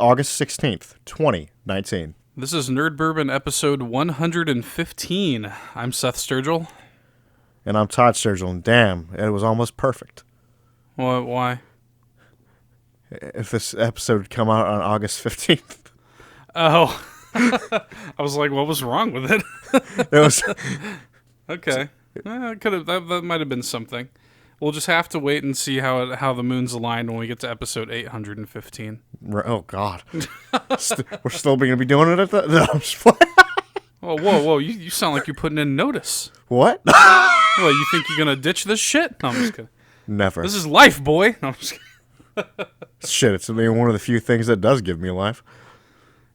August 16th, 2019. This is Nerd Bourbon episode 115. I'm Seth Sturgill. And I'm Todd Sturgill, and damn, it was almost perfect. Why? If this episode would come out on August 15th. Oh. I was like, what was wrong with it? It was... Okay. That might have been something. We'll just have to wait and see how the moons align when we get to episode 815. Oh, God. We're still going to be doing it at that? No, I'm just playing. Oh, whoa. You sound like you're putting in notice. What? Well, you think you're going to ditch this shit? No, I'm just kidding. Never. This is life, boy. No, I'm just kidding. Shit, it's one of the few things that does give me life.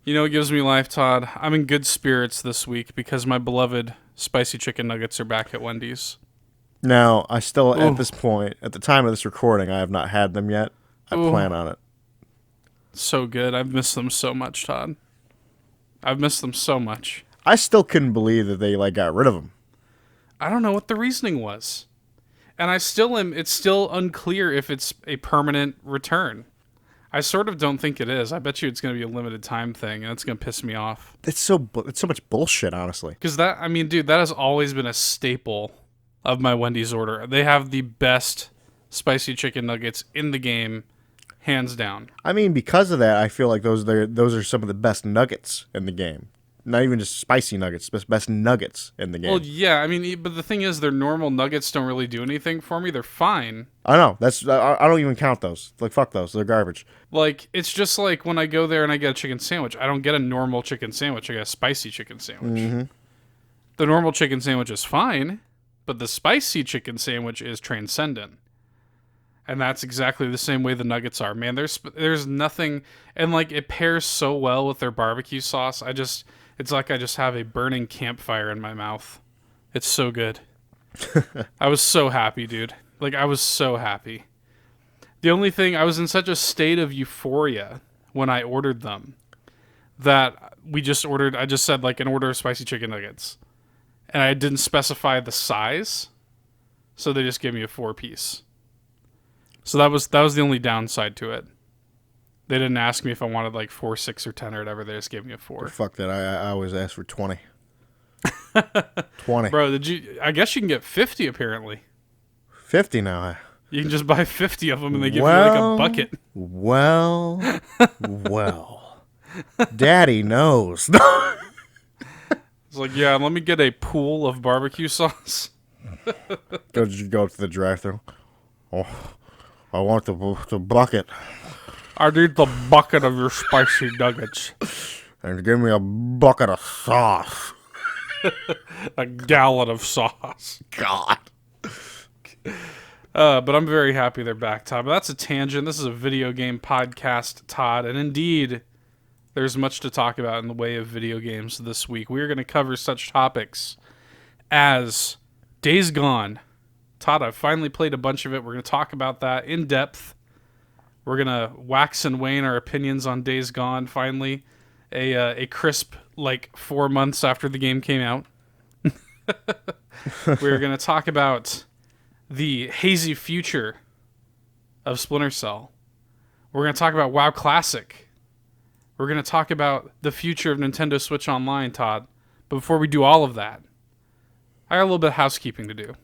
You know what gives me life, Todd? I'm in good spirits this week because my beloved spicy chicken nuggets are back at Wendy's. Now, I still, at this point, at the time of this recording, I have not had them yet. I plan on it. So good. I've missed them so much, Todd. I've missed them so much. I still couldn't believe that they, got rid of them. I don't know what the reasoning was. And it's still unclear if it's a permanent return. I sort of don't think it is. I bet you it's going to be a limited time thing, and it's going to piss me off. It's so much bullshit, honestly. Because that has always been a staple of my Wendy's order. They have the best spicy chicken nuggets in the game, hands down. I mean, because of that, I feel like those are some of the best nuggets in the game. Not even just spicy nuggets, but best nuggets in the game. Well, yeah, but the thing is, their normal nuggets don't really do anything for me. They're fine. I know. I don't even count those. Fuck those. They're garbage. It's just like when I go there and I get a chicken sandwich. I don't get a normal chicken sandwich. I get a spicy chicken sandwich. Mm-hmm. The normal chicken sandwich is fine, but the spicy chicken sandwich is transcendent. And that's exactly the same way the nuggets are. Man, there's nothing... And, it pairs so well with their barbecue sauce. It's like I just have a burning campfire in my mouth. It's so good. I was so happy, dude. I was so happy. The only thing, I was in such a state of euphoria when I ordered them that I just said, an order of spicy chicken nuggets. And I didn't specify the size, so they just gave me a 4-piece. So that was the only downside to it. They didn't ask me if I wanted 4, 6, or 10 or whatever. They just gave me a 4. Fuck that. I always ask for 20. 20. Bro, I guess you can get 50 apparently. 50 now. You can just buy 50 of them and they give you a bucket. Well. Daddy knows. It's yeah, let me get a pool of barbecue sauce. Go to the drive-thru. Oh, I want the bucket. I need the bucket of your spicy nuggets. And give me a bucket of sauce. A gallon of sauce. God. But I'm very happy they're back, Todd. But that's a tangent. This is a video game podcast, Todd. And indeed, there's much to talk about in the way of video games this week. We are going to cover such topics as Days Gone. Todd, I've finally played a bunch of it. We're going to talk about that in depth. We're going to wax and wane our opinions on Days Gone, finally. A crisp, 4 months after the game came out. We're going to talk about the hazy future of Splinter Cell. We're going to talk about WoW Classic. We're going to talk about the future of Nintendo Switch Online, Todd. But before we do all of that, I got a little bit of housekeeping to do.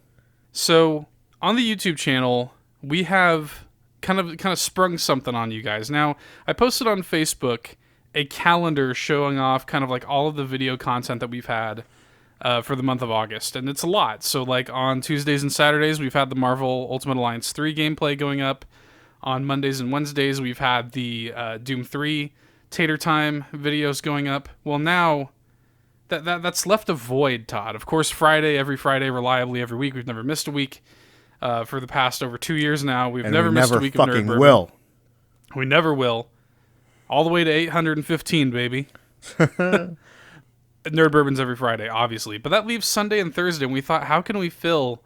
So, on the YouTube channel, we have kind of sprung something on you guys. Now, I posted on Facebook a calendar showing off all of the video content that we've had for the month of August, and it's a lot. So, on Tuesdays and Saturdays, we've had the Marvel Ultimate Alliance 3 gameplay going up. On Mondays and Wednesdays, we've had the Doom 3 Tater Time videos going up. Well, now that's left a void, Todd. Of course, every Friday, reliably every week. We've never missed a week. For the past over 2 years now, we've never missed a week of Nerd Bourbon. Will. We never will. All the way to 815, baby. Nerd Bourbon's every Friday, obviously. But that leaves Sunday and Thursday, and we thought, how can we fill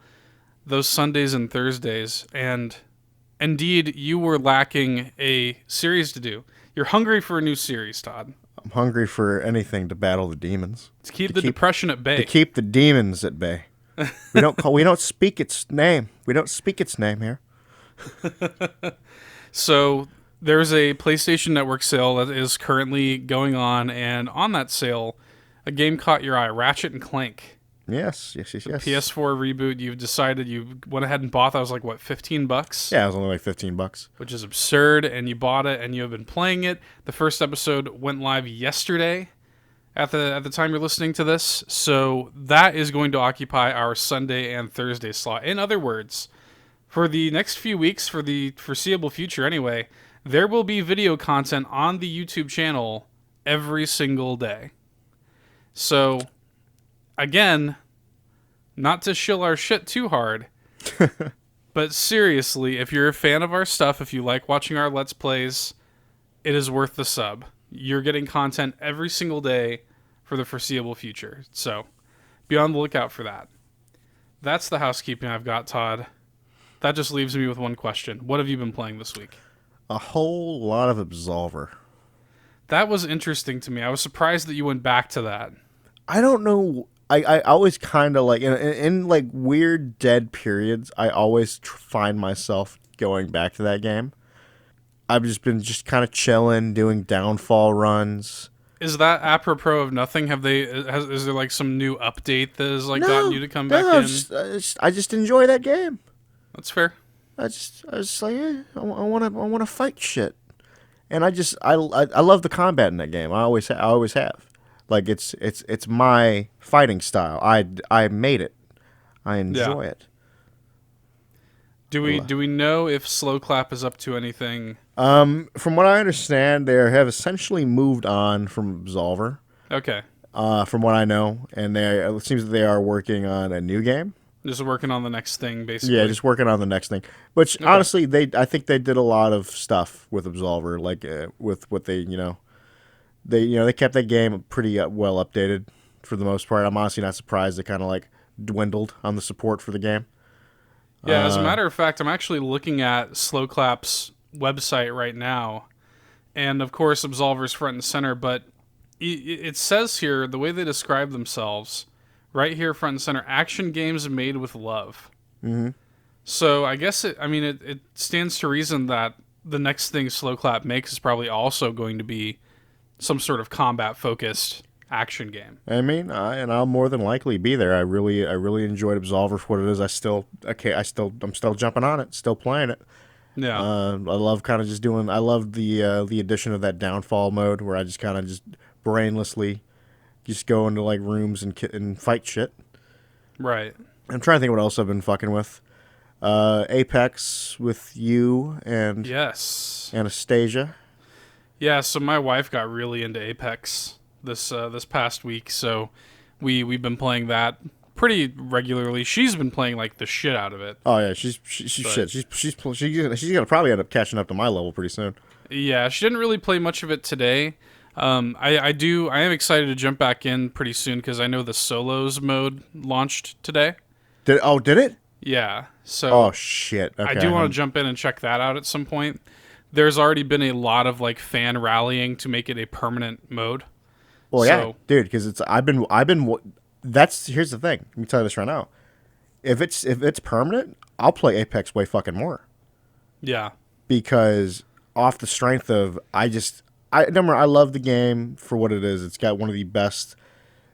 those Sundays and Thursdays? And indeed, you were lacking a series to do. You're hungry for a new series, Todd. I'm hungry for anything to battle the demons. To keep the depression at bay. To keep the demons at bay. We don't speak its name. We don't speak its name here. So there's a PlayStation Network sale that is currently going on, and on that sale, a game caught your eye: Ratchet and Clank. Yes, yes, yes, The yes. PS4 reboot. You've decided you went ahead and bought that. Was like what, $15? Yeah, it was only like $15. Which is absurd. And you bought it, and you have been playing it. The first episode went live yesterday, at the time you're listening to this. So that is going to occupy our Sunday and Thursday slot. In other words, for the next few weeks, for the foreseeable future anyway, there will be video content on the YouTube channel every single day. So, again, not to shill our shit too hard, but seriously, if you're a fan of our stuff, if you like watching our Let's Plays, it is worth the sub. You're getting content every single day for the foreseeable future. So, be on the lookout for that. That's the housekeeping I've got, Todd. That just leaves me with one question. What have you been playing this week? A whole lot of Absolver. That was interesting to me. I was surprised that you went back to that. I don't know. I always kind of like, in like weird dead periods, I always find myself going back to that game. I've just been kind of chilling, doing downfall runs. Is that apropos of nothing? Is there like some new update that has like gotten you to come back in? I just enjoy that game. That's fair. I was like, I want to fight shit, and I love the combat in that game. I always have. Like it's my fighting style. I made it. I enjoy it. Do we know if Slow Clap is up to anything? From what I understand, they have essentially moved on from Absolver. Okay. From what I know, and it seems that they are working on a new game. Just working on the next thing, basically. Yeah, just working on the next thing. Which honestly, I think they did a lot of stuff with Absolver, like with what they they kept that game pretty well updated for the most part. I'm honestly not surprised it kind of like dwindled on the support for the game. Yeah, as a matter of fact, I'm actually looking at Slow Clap's website right now, and of course, Absolver's front and center. But it says here the way they describe themselves. Right here, front and center, action games made with love. Mm-hmm. So I guess it stands to reason that the next thing Slow Clap makes is probably also going to be some sort of combat-focused action game. I mean, and I'll more than likely be there. I really enjoyed Absolver for what it is. I'm still jumping on it, still playing it. Yeah. I love kind of just doing. I love the addition of that downfall mode where I just kind of just brainlessly. Just go into like rooms and fight shit. Right. I'm trying to think what else I've been fucking with. Apex with you and Anastasia. Yeah. So my wife got really into Apex this past week, so we've been playing that pretty regularly. She's been playing like the shit out of it. Oh yeah, she's shit. She's gonna probably end up catching up to my level pretty soon. Yeah, she didn't really play much of it today. I am excited to jump back in pretty soon because I know the solos mode launched today. Did it? Yeah. So. Oh shit. Okay. I do want to jump in and check that out at some point. There's already been a lot of like fan rallying to make it a permanent mode. Well, yeah, dude, because here's the thing. Let me tell you this right now. If it's permanent, I'll play Apex way fucking more. Yeah. Because off the strength of I love the game for what it is. It's got one of the best,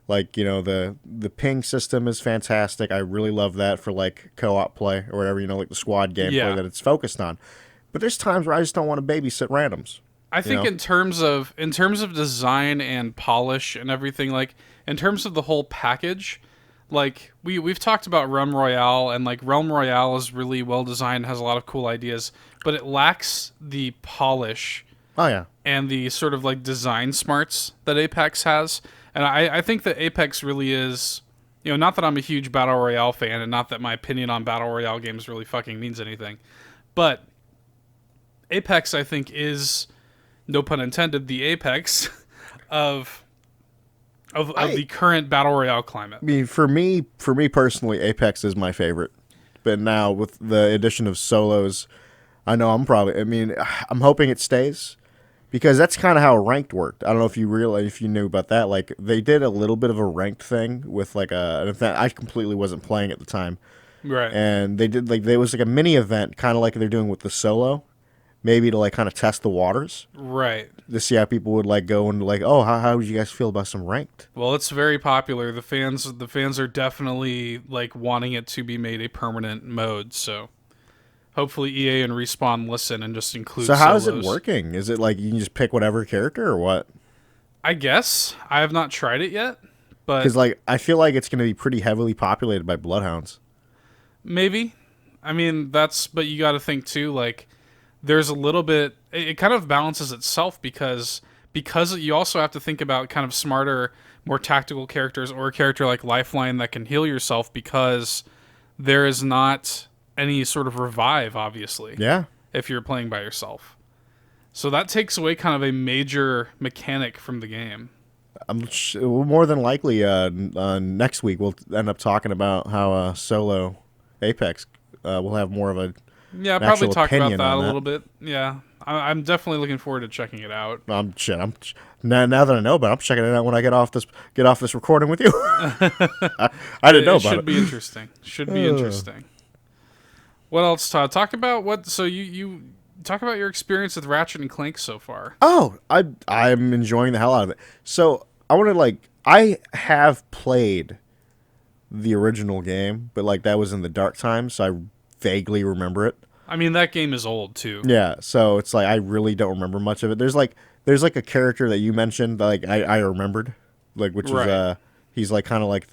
like, the ping system is fantastic. I really love that for, like, co-op play or whatever, like the squad gameplay that it's focused on. But there's times where I just don't want to babysit randoms. I think in terms of design and polish and everything, like, in terms of the whole package, like, we've talked about Realm Royale, and, like, Realm Royale is really well designed, has a lot of cool ideas, but it lacks the polish. Oh, yeah. And the sort of like design smarts that Apex has. And I think that Apex really is, not that I'm a huge Battle Royale fan and not that my opinion on Battle Royale games really fucking means anything. But Apex, I think, is, no pun intended, the apex of the current Battle Royale climate. I mean, for me personally, Apex is my favorite. But now with the addition of solos, I'm hoping it stays. Because that's kind of how ranked worked. I don't know if you knew about that. Like, they did a little bit of a ranked thing with like an event. I completely wasn't playing at the time, right? And they did there was like a mini event, kind of like they're doing with the solo, maybe to like kind of test the waters Right. to see how people would like go and like, oh, how would you guys feel about some ranked? Well, it's very popular. The fans are definitely like wanting it to be made a permanent mode. So hopefully EA and Respawn listen and just include. So how is it solos. working? Is it like you can just pick whatever character or what? I guess I have not tried it yet, but Because like I feel like it's going to be pretty heavily populated by bloodhounds. maybe. I mean, but you got to think too. Like, there's a little bit. It kind of balances itself because you also have to think about kind of smarter, more tactical characters or a character like Lifeline that can heal yourself because there is not any sort of revive, obviously. Yeah. If you're playing by yourself. So that takes away kind of a major mechanic from the game. More than likely, next week we'll end up talking about how solo Apex will have more of a Yeah, probably talk about opinion that on a that. little bit. Yeah, I'm definitely looking forward to checking it out. I'm now that I know about it, I'm checking it out when I get off this recording with you. I didn't know It about should it. be interesting. Should be interesting. What else, Todd? Talk about what. So you talk about your experience with Ratchet and Clank so far. Oh, I'm enjoying the hell out of it. So I want to I have played the original game, but like that was in the dark times, so I vaguely remember it. I mean, that game is old too. Yeah, so it's like I really don't remember much of it. There's a character that you mentioned that like I remembered, like which Right. is he's like kind of like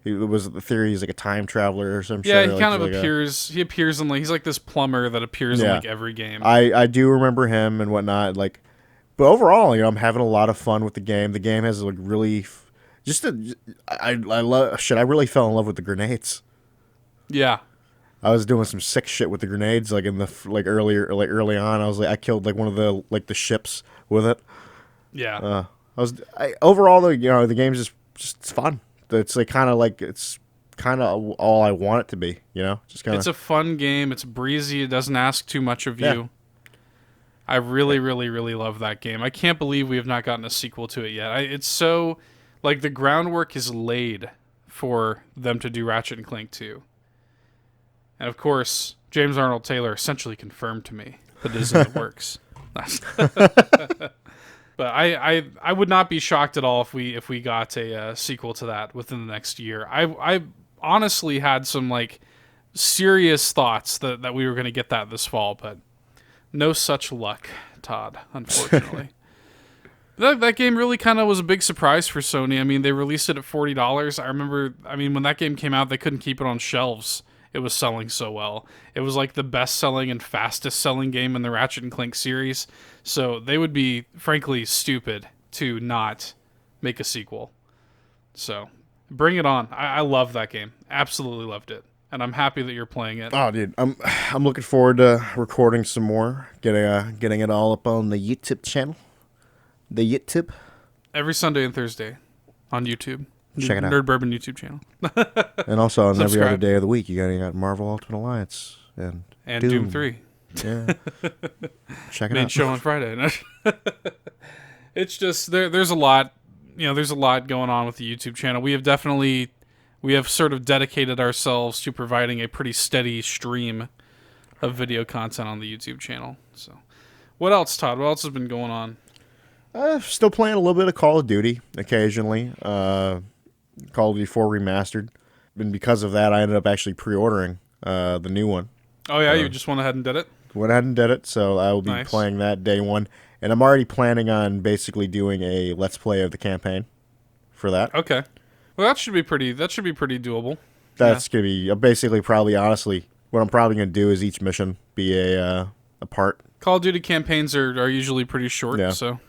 he was the theory he's like a time traveler or some shit. Yeah, or, he like, kind of like appears. He appears in he's like this plumber that appears in Yeah. like every game. I do remember him and whatnot. Like, but overall, I'm having a lot of fun with the game. The game has like really I love shit. I really fell in love with the grenades. Yeah. I was doing some sick shit with the grenades, like in the early on. I killed like one of the ships with it. Yeah. Overall though, the game's just it's fun. It's like it's kind of all I want it to be. Just kind It's of. a fun game. It's breezy. It doesn't ask too much of Yeah. you. I really, really, really love that game. I can't believe we have not gotten a sequel to it yet. It's so like the groundwork is laid for them to do Ratchet and Clank 2. And of course, James Arnold Taylor essentially confirmed to me that it is in the works. But I would not be shocked at all if we got a sequel to that within the next year. I honestly had some like serious thoughts that we were going to get that this fall, but no such luck, Todd, unfortunately. That game really kind of was a big surprise for Sony. I mean, they released it at $40. I remember, when that game came out, they couldn't keep it on shelves. It was selling so well. It was like the best-selling and fastest-selling game in the Ratchet and Clank series. So they would be, frankly, stupid to not make a sequel. So bring it on. I love that game. Absolutely loved it. And I'm happy that you're playing it. Oh, dude, I'm looking forward to recording some more, getting it all up on the YouTube channel. The YouTube. Every Sunday and Thursday on YouTube. Check it out. Nerd Bourbon YouTube channel. And also on every Subscribe. other day of the week, you got Marvel Ultimate Alliance and Doom 3. Yeah. Check it Main out. show on Friday. It's just there's a lot, there's a lot going on with the YouTube channel. We have sort of dedicated ourselves to providing a pretty steady stream of video content on the YouTube channel. So, what else, Todd? What else has been going on? Still playing a little bit of Call of Duty occasionally. Call of Duty 4 Remastered. And because of that, I ended up actually pre-ordering the new one. Oh yeah, you just went ahead and did it? Went ahead and did it, so I will be Nice. playing that day one. And I'm already planning on basically doing a Let's Play of the campaign for that. Okay. Well, that should be pretty doable. That's going to be basically probably, honestly, what I'm probably going to do is each mission be a part. Call of Duty campaigns are usually pretty short, Yeah. so.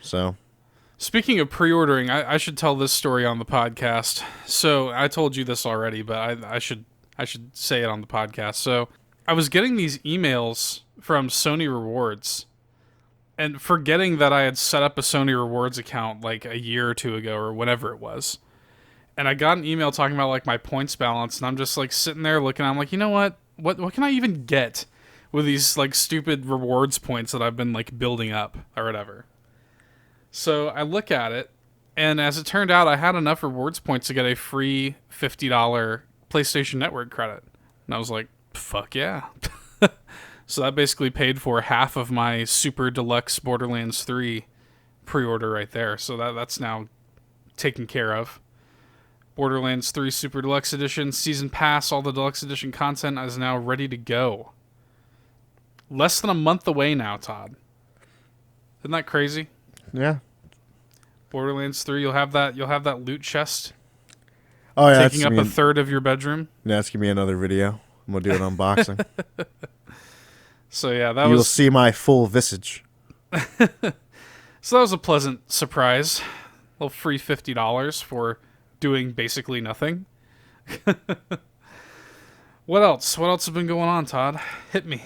So, Speaking of pre-ordering, I should tell this story on the podcast. So I told you this already, but I should say it on the podcast. So I was getting these emails from Sony Rewards and forgetting that I had set up a Sony Rewards account like a year or two ago or whenever it was. And I got an email talking about like my points balance, and I'm just like sitting there looking. I'm like, you know what? What can I even get with these like stupid rewards points that I've been like building up or whatever? So I look at it, and as it turned out, I had enough rewards points to get a free $50 PlayStation Network credit. And I was like, fuck yeah. So that basically paid for half of my Super Deluxe Borderlands 3 pre-order right there. So that's now taken care of. Borderlands 3 Super Deluxe Edition, Season Pass, all the Deluxe Edition content is now ready to go. Less than a month away now, Todd. Isn't that crazy? Yeah. Borderlands 3, you'll have that loot chest Oh yeah, taking up a third of your bedroom. That's gonna be another video. I'm gonna do an unboxing. So yeah, You'll see my full visage. So that was a pleasant surprise. A little free $50 for doing basically nothing. What else? What else has been going on, Todd? Hit me.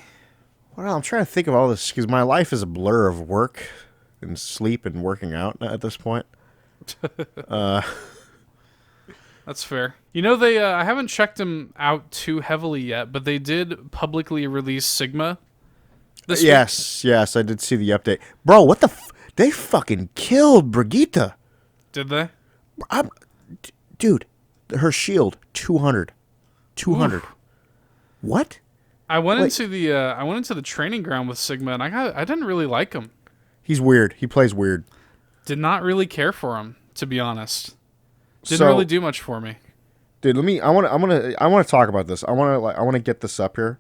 Well, I'm trying to think of all this because my life is a blur of work and sleep and working out at this point. That's fair. You know, they I haven't checked them out too heavily yet, but they did publicly release Sigma this week. Yes, I did see the update. Bro, what the they fucking killed Brigitte. Did they? Dude, her shield 200. 200. Oof. What? I went into the training ground with Sigma, and I didn't really like him. He's weird. He plays weird. Did not really care for him, to be honest. Didn't really do much for me. Dude, I want to talk about this. I want to get this up here.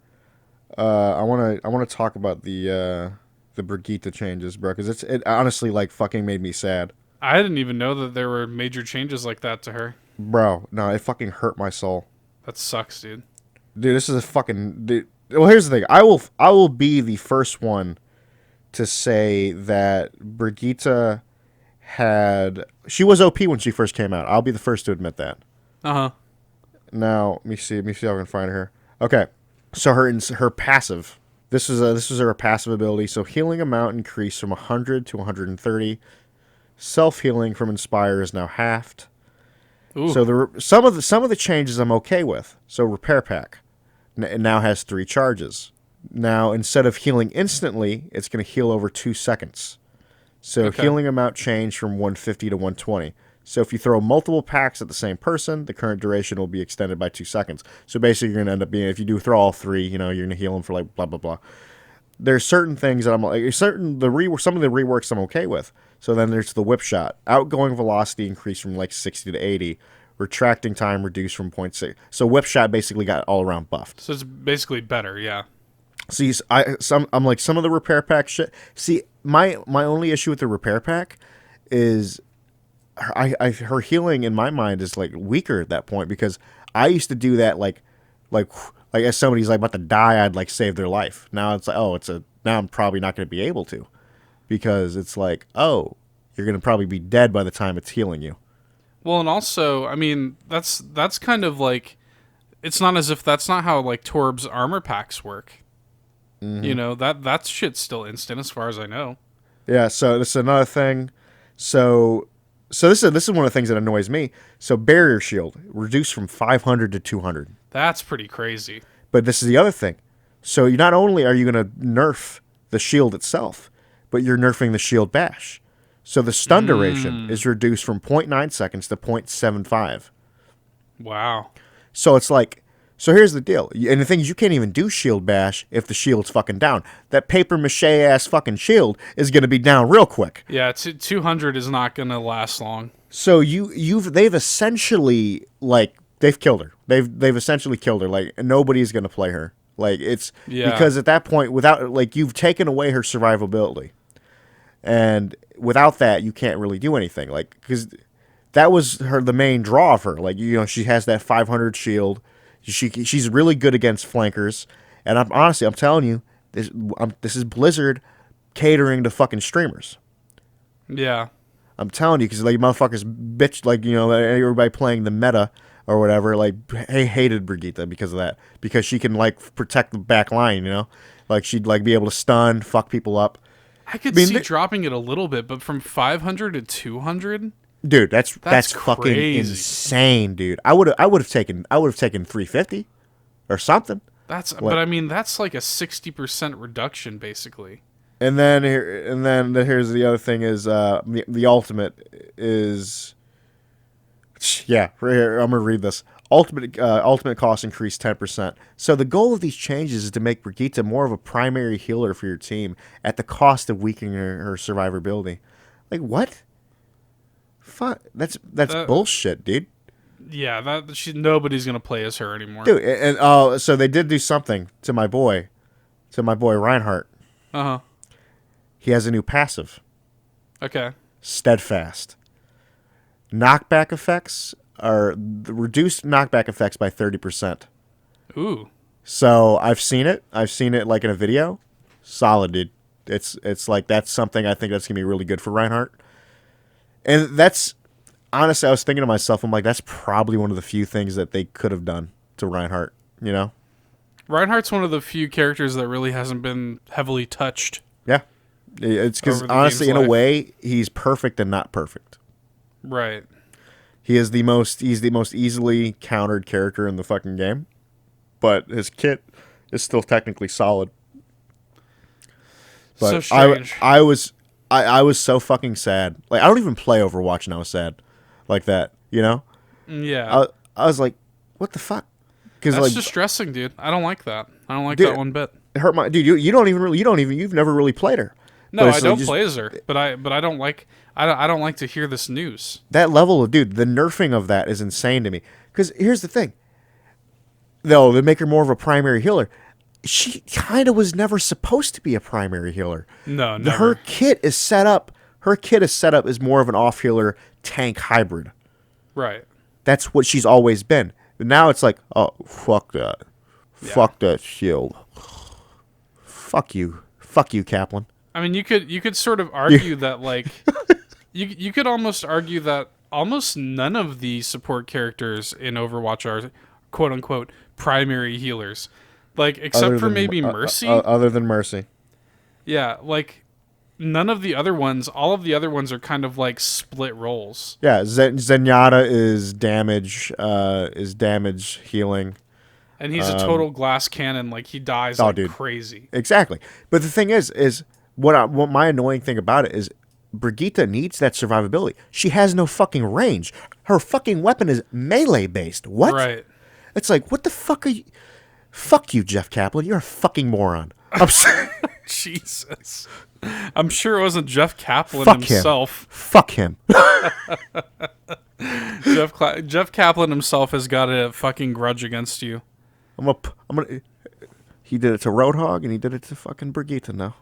I want to talk about the Brigitte changes, bro, cuz it honestly like fucking made me sad. I didn't even know that there were major changes like that to her. Bro, no, it fucking hurt my soul. That sucks, dude. Dude, this is a fucking dude. Well, here's the thing. I will be the first one to say that Brigitte she was OP when she first came out. I'll be the first to admit that. Uh-huh. Now, let me see if I can find her. Okay. So her passive. This is her passive ability. So healing amount increased from 100 to 130. Self-healing from Inspire is now halved. Ooh. So some of the changes I'm okay with. So Repair Pack now has 3 charges. Now instead of healing instantly, it's going to heal over 2 seconds. So healing amount changed from 150 to 120. So if you throw multiple packs at the same person, the current duration will be extended by 2 seconds. So basically, you're going to end up being, if you do throw all 3, you're going to heal them for like blah blah blah. There's certain things that I'm like, some of the reworks I'm okay with. So then there's the whip shot. Outgoing velocity increased from like 60 to 80. Retracting time reduced from 0.6. So whip shot basically got all around buffed. So it's basically better, yeah. See, I'm like some of the repair pack shit. See, my only issue with the repair pack is her healing in my mind is like weaker at that point, because I used to do that like as somebody's like about to die, I'd like save their life. Now it's like, now I'm probably not going to be able to, because it's like, oh, you're going to probably be dead by the time it's healing you. Well, and also, I mean, that's kind of like, it's not as if that's not how like Torb's armor packs work. Mm-hmm. You know, that shit's still instant as far as I know. Yeah, so this is another thing. So this is one of the things that annoys me. So barrier shield reduced from 500 to 200. That's pretty crazy. But this is the other thing. So not only are you going to nerf the shield itself, but you're nerfing the shield bash. So the stun duration is reduced from 0.9 seconds to 0.75. Wow. So it's like, so here's the deal. And the thing is, you can't even do shield bash if the shield's fucking down. That paper mache ass fucking shield is going to be down real quick. Yeah, 200 is not going to last long. So they've essentially they've killed her. They've essentially killed her. Like, nobody's going to play her. Like, it's because at that point, without, like, you've taken away her survivability. And without that, you can't really do anything. Like, because that was the main draw of her. Like, you know, she has that 500 shield. She's really good against flankers, and I'm telling you, this is Blizzard catering to fucking streamers. Yeah, I'm telling you, because like motherfuckers bitch, like, you know, everybody playing the meta or whatever, like hated Brigitte because of that, because she can like protect the back line, you know, like she'd like be able to stun, fuck people up. I could see dropping it a little bit, but from 500 to 200. Dude, that's fucking insane, dude. I would have taken 350 or something. But I mean, that's like a 60% reduction basically. And then here's the other thing is the ultimate is, yeah, right here, I'm gonna read this. ultimate cost increased 10%. So the goal of these changes is to make Brigitte more of a primary healer for your team at the cost of weakening her survivability. Like what? Fuck, that's bullshit, dude. Yeah, nobody's gonna play as her anymore. Dude, and so they did do something to my boy Reinhardt. Uh-huh. He has a new passive. Okay. Steadfast. Knockback effects are reduced knockback effects by 30%. Ooh. So I've seen it. I've seen it like in a video. Solid, dude. It's like that's something I think that's gonna be really good for Reinhardt. And that's honestly, I was thinking to myself, I'm like, that's probably one of the few things that they could have done to Reinhardt. You know, Reinhardt's one of the few characters that really hasn't been heavily touched. Yeah, it's because honestly, in a way, he's perfect and not perfect. Right. He's the most easily countered character in the fucking game, but his kit is still technically solid. But so strange. I was so fucking sad. Like I don't even play Overwatch and I was sad like that. You know? Yeah. I was like, what the fuck? Because that's like distressing, dude. I don't like that. I don't like dude, that one bit. It hurt my dude. You've never really played her. No, I don't play as her. But I don't like. I don't like to hear this news. That level of dude, the nerfing of that is insane to me. Because here's the thing. Though they make her more of a primary healer. She kind of was never supposed to be a primary healer. No, never. Her kit is set up as more of an off healer tank hybrid. Right. That's what she's always been. But now it's like, oh, fuck that. Yeah. Fuck that shield. Fuck you, Kaplan. I mean, you could sort of argue that like you could almost argue that almost none of the support characters in Overwatch are quote unquote primary healers. Like, except for maybe Mercy. Other than Mercy. Yeah, like, none of the other ones, all of the other ones are kind of like split roles. Yeah, Zenyatta is damage healing. And he's a total glass cannon, like, he dies crazy. Exactly. But the thing is what my annoying thing about it is Brigitte needs that survivability. She has no fucking range. Her fucking weapon is melee-based. What? Right. It's like, what the fuck are you... Fuck you, Jeff Kaplan. You're a fucking moron. I'm sorry. Jesus. I'm sure it wasn't Jeff Kaplan himself. Fuck him. Jeff Kaplan himself has got a fucking grudge against you. He did it to Roadhog and he did it to fucking Brigitte now.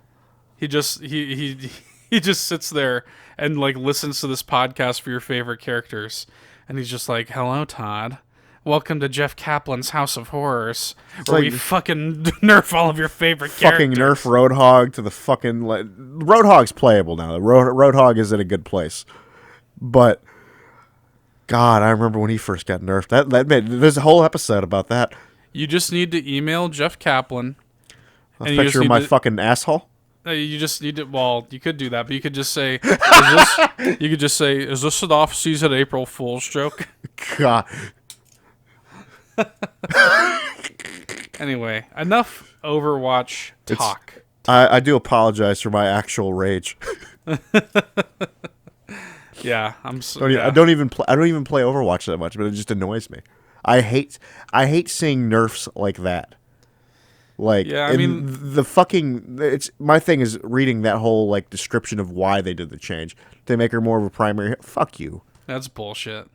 He just sits there and like listens to this podcast for your favorite characters, and he's just like, "Hello, Todd. Welcome to Jeff Kaplan's House of Horrors, where we fucking nerf all of your favorite characters." Fucking nerf Roadhog to the fucking... Roadhog's playable now. Roadhog is in a good place. But, God, I remember when he first got nerfed. That made, there's a whole episode about that. You just need to email Jeff Kaplan. A picture of my fucking asshole? You just need to... Well, you could do that, but you could just say... is this an off-season April Fool's joke? God... Anyway, enough Overwatch talk. I do apologize for my actual rage. Yeah, I don't even play Overwatch that much, but it just annoys me. I hate seeing nerfs like that. Like, yeah, I mean, the fucking... my thing is reading that whole like description of why they did the change. They make her more of a primary... Fuck you. That's bullshit.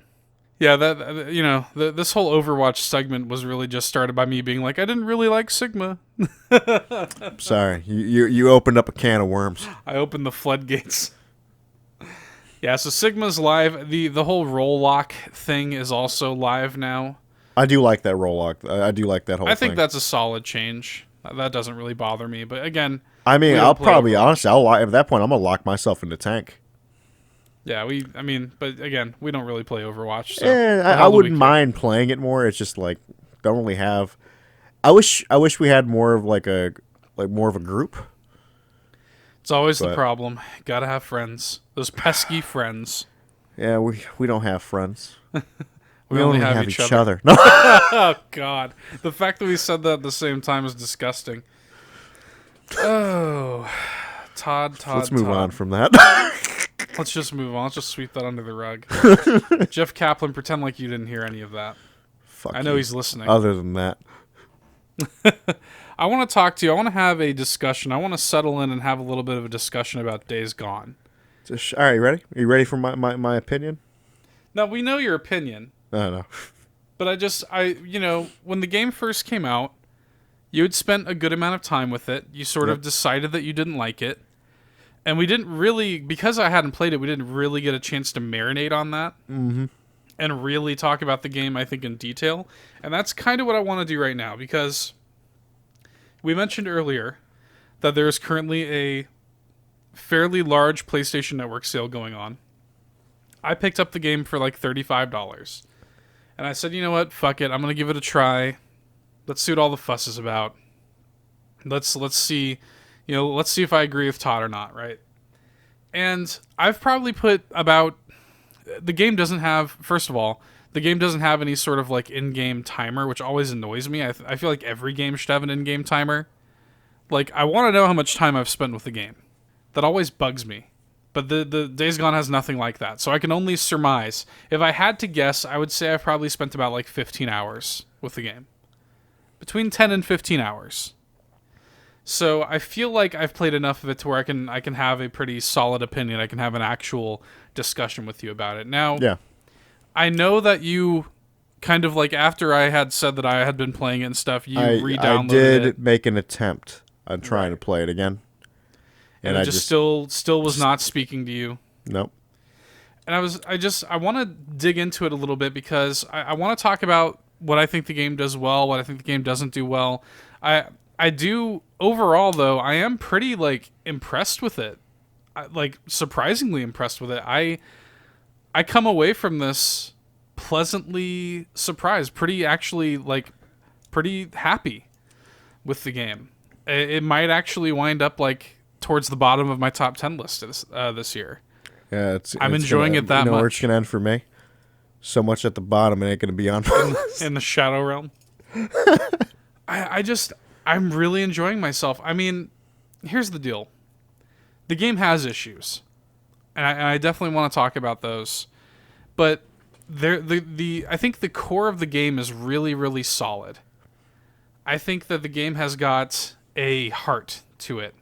Yeah, this whole Overwatch segment was really just started by me being like, I didn't really like Sigma. Sorry, you opened up a can of worms. I opened the floodgates. Yeah, so Sigma's live. The whole roll lock thing is also live now. I do like that roll lock. I do like that whole thing. I think that's a solid change. That doesn't really bother me. But again, I mean, I'll probably honestly, at that point, I'm gonna lock myself in the tank. Yeah, but again, we don't really play Overwatch. So I wouldn't mind playing it more. It's just like don't really have. I wish we had more of more of a group. It's always the problem. Gotta have friends. Those pesky friends. Yeah, we don't have friends. we only have each other. No. Oh God, the fact that we said that at the same time is disgusting. Oh, Todd. Let's move on from that. Let's just move on. Let's just sweep that under the rug. Jeff Kaplan, pretend like you didn't hear any of that. Fuck I know you. he's listening. Other than that, I want to talk to you. I want to have a discussion. I want to settle in and have a little bit of a discussion about Days Gone. all right, you ready? Are you ready for my opinion? Now, we know your opinion, I don't know. but when the game first came out, you had spent a good amount of time with it. You sort of decided that you didn't like it. And we didn't really, because I hadn't played it, we didn't really get a chance to marinate on that. Mm-hmm. And really talk about the game, I think, in detail. And that's kind of what I want to do right now, because we mentioned earlier that there is currently a fairly large PlayStation Network sale going on. I picked up the game for like $35. And I said, you know what? Fuck it. I'm going to give it a try. Let's see what all the fuss is about. Let's see, let's see if I agree with Todd or not, right? And I've probably put about... The game doesn't have... First of all, the game doesn't have any sort of like in-game timer, which always annoys me. I feel like every game should have an in-game timer. Like, I want to know how much time I've spent with the game. That always bugs me. But the Days Gone has nothing like that. So I can only surmise. If I had to guess, I would say I've probably spent about like 15 hours with the game. Between 10 and 15 hours. So I feel like I've played enough of it to where I can have a pretty solid opinion. I can have an actual discussion with you about it. Now, Yeah. I know that you kind of like after I had said that I had been playing it and stuff, you re-downloaded I did it. make an attempt on trying to play it again. And it just still was not speaking to you. Nope. And I want to dig into it a little bit because I want to talk about what I think the game does well, what I think the game doesn't do well. I do overall though. I am pretty like impressed with it, like surprisingly impressed with it. I come away from this pleasantly surprised, pretty happy with the game. It might actually wind up like towards the bottom of my top 10 list this year. Yeah, I'm enjoying it that much. Where it's gonna end for me? So much at the bottom, it ain't gonna be on in the Shadow Realm. I'm really enjoying myself. I mean, here's the deal. The game has issues, and I definitely want to talk about those. But I think the core of the game is really, really solid. I think that the game has got a heart to it.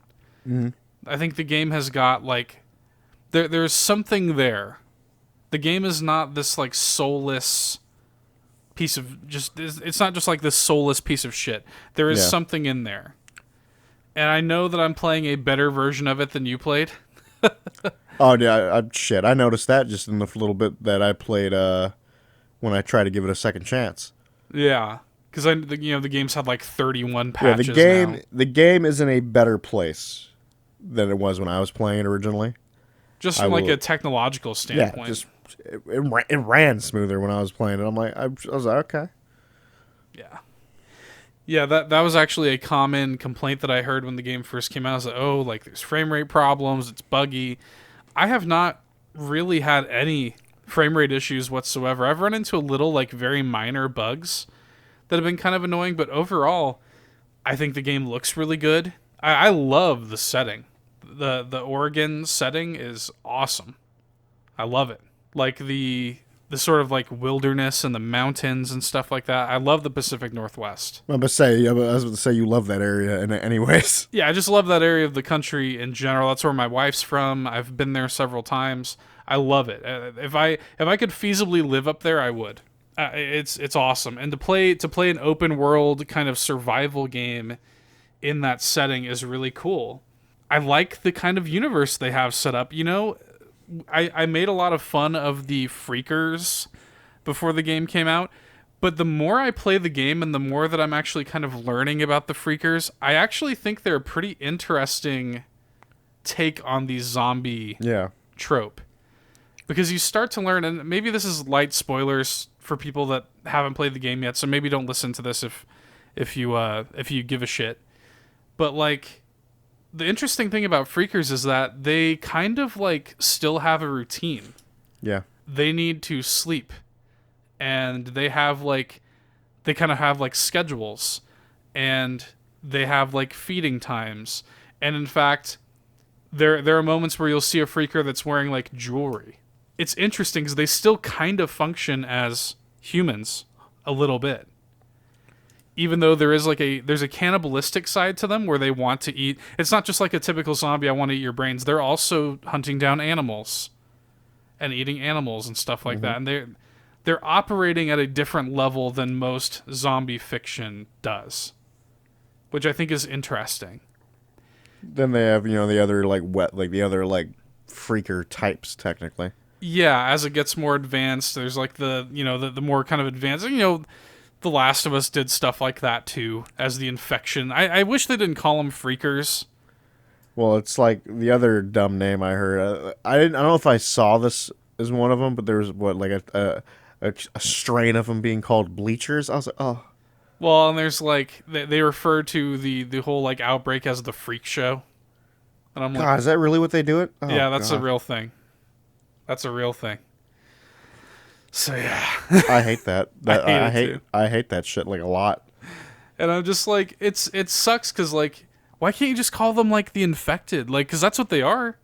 Mm-hmm. I think the game has got like there's something there. The game is not this like soulless piece of it's not just like this soulless piece of shit. There is something in there. And I know that I'm playing a better version of it than you played. Oh yeah, shit. I noticed that just in the little bit that I played when I tried to give it a second chance. Yeah, because the game's had like 31 patches. Yeah, now. the game is in a better place than it was when I was playing it originally. Just from a technological standpoint. Yeah, just it ran smoother when I was playing it. I'm like, I was like, okay. Yeah. Yeah, that was actually a common complaint that I heard when the game first came out. I was like, there's frame rate problems, it's buggy. I have not really had any frame rate issues whatsoever. I've run into a little, like, very minor bugs that have been kind of annoying, but overall, I think the game looks really good. I love the setting. The Oregon setting is awesome. I love it. Like, the sort of like wilderness and the mountains and stuff like that. I love the Pacific Northwest. I was about to say you love that area anyways. Yeah, I just love that area of the country in general. That's where my wife's from. I've been there several times. I love it. If I could feasibly live up there, I would. It's awesome. And to play an open world kind of survival game in that setting is really cool. I like the kind of universe they have set up. I made a lot of fun of the Freakers before the game came out, but the more I play the game and the more that I'm actually kind of learning about the Freakers, I actually think they're a pretty interesting take on the zombie trope. Because you start to learn, and maybe this is light spoilers for people that haven't played the game yet, so maybe don't listen to this if you give a shit. But like, the interesting thing about Freakers is that they kind of like still have a routine. Yeah. They need to sleep. And they kind of have like schedules. And they have like feeding times. And in fact, there are moments where you'll see a Freaker that's wearing like jewelry. It's interesting because they still kind of function as humans a little bit. Even though there's a cannibalistic side to them where they want to eat. It's not just like a typical zombie, I want to eat your brains. They're also hunting down animals and eating animals and stuff like that. And they're operating at a different level than most zombie fiction does, which I think is interesting. Then they have, the other the other freaker types technically. Yeah, as it gets more advanced, there's like the more kind of advanced, The Last of Us did stuff like that too, as the infection. I wish they didn't call them freakers. Well, it's like the other dumb name I heard. I don't know if I saw this as one of them, but there was a strain of them being called bleachers. I was like, oh. Well, and there's they refer to the whole outbreak as the freak show, and I'm God, is that really what they do it? Oh, yeah, that's God. a real thing. That's a real thing. So yeah, I hate that. I hate that shit a lot. And I'm just it sucks because why can't you just call them the infected? Because that's what they are.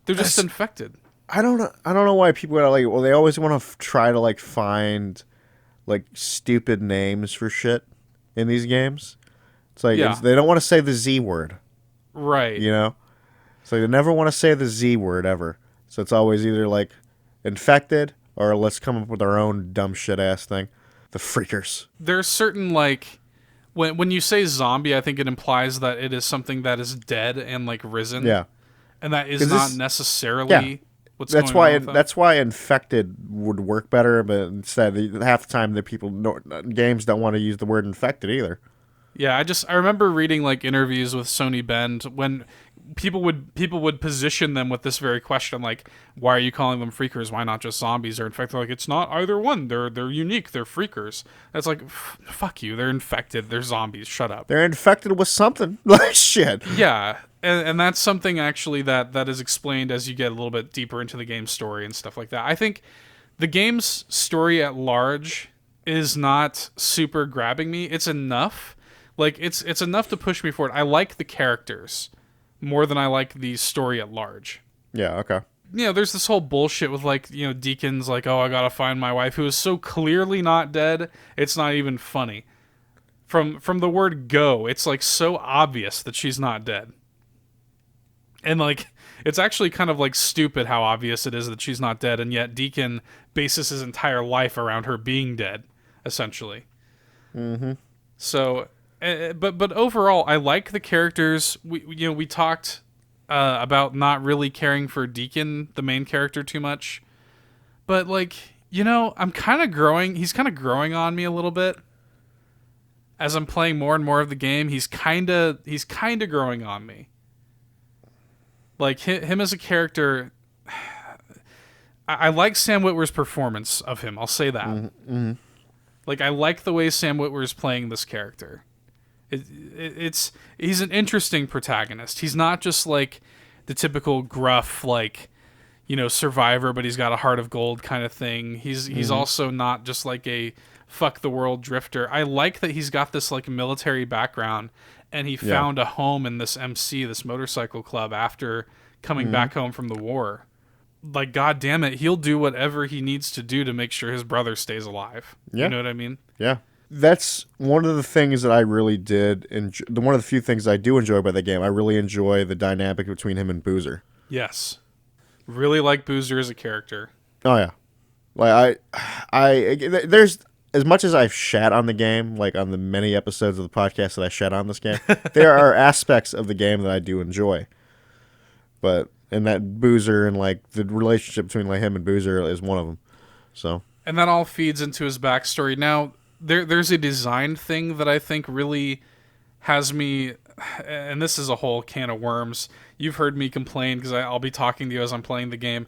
They're just infected. I don't know why people are they always want to try to find stupid names for shit in these games. It's they don't want to say the Z word, right? So they never want to say the Z word ever. So it's always either infected. Or let's come up with our own dumb shit ass thing. The freakers. There's certain when you say zombie, I think it implies that it is something that is dead and risen. Yeah. And that is not necessarily what's going on with that. That's why infected would work better, but instead half the time games don't want to use the word infected either. Yeah, I remember reading interviews with Sony Bend when people would position them with this very question, why are you calling them freakers? Why not just zombies or infected? It's not either one. They're unique. They're freakers. That's fuck you. They're infected. They're zombies. Shut up. They're infected with something. Shit. Yeah, and that's something actually that is explained as you get a little bit deeper into the game's story and stuff like that. I think the game's story at large is not super grabbing me. It's enough. It's enough to push me forward. I like the characters more than I like the story at large. Yeah, okay. There's this whole bullshit with Deacon's oh, I gotta find my wife who is so clearly not dead. It's not even funny. From the word go, it's so obvious that she's not dead. And it's actually kind of stupid how obvious it is that she's not dead, and yet Deacon bases his entire life around her being dead, essentially. Mm-hmm. So, but overall, I like the characters. We talked about not really caring for Deacon, the main character, too much. But I'm kind of growing. He's kind of growing on me a little bit as I'm playing more and more of the game. He's kind of growing on me. Him as a character, I like Sam Witwer's performance of him. I'll say that. Mm-hmm. I like the way Sam Witwer is playing this character. He's an interesting protagonist. He's not just the typical gruff survivor, but he's got a heart of gold kind of thing. He's also not just a fuck the world drifter. I like that he's got this military background, and he found a home in this MC, this motorcycle club, after coming back home from the war. God damn it, he'll do whatever he needs to do to make sure his brother stays alive. Yeah. You know what I mean? Yeah. That's one of the things that I really did enjoy. One of the few things I do enjoy about the game. I really enjoy the dynamic between him and Boozer. Yes. Really like Boozer as a character. Oh, yeah. There's, as much as I've shat on the game, on the many episodes of the podcast that I shat on this game, there are aspects of the game that I do enjoy. But, and that Boozer and, the relationship between, him and Boozer is one of them. So. And that all feeds into his backstory. Now, there's a design thing that I think really has me, and this is a whole can of worms. You've heard me complain because I'll be talking to you as I'm playing the game.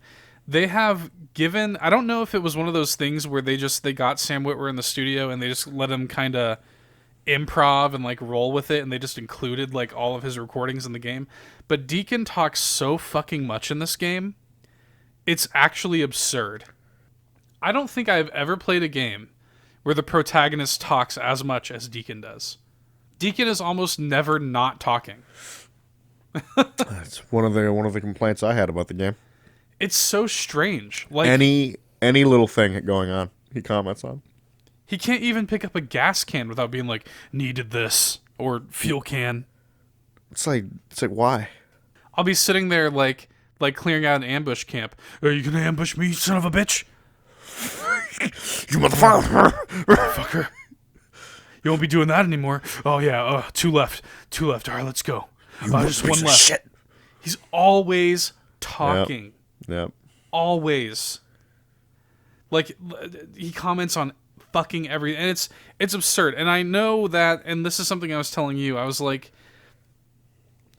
They have given, I don't know if it was one of those things where they got Sam Witwer in the studio and they just let him kind of improv and roll with it, and they just included all of his recordings in the game. But Deacon talks so fucking much in this game, it's actually absurd. I don't think I've ever played a game where the protagonist talks as much as Deacon does. Deacon is almost never not talking. That's one of the complaints I had about the game. It's so strange. Any little thing going on, he comments on. He can't even pick up a gas can without being like, needed this, or fuel can. It's like why? I'll be sitting there like clearing out an ambush camp. Are you gonna ambush me, son of a bitch? You motherfucker! Fucker. You won't be doing that anymore. Oh yeah, two left. All right, let's go. Just one left. Shit. He's always talking. Yep. Always. Like, he comments on fucking everything, and it's absurd. And I know that, and this is something I was telling you. I was like,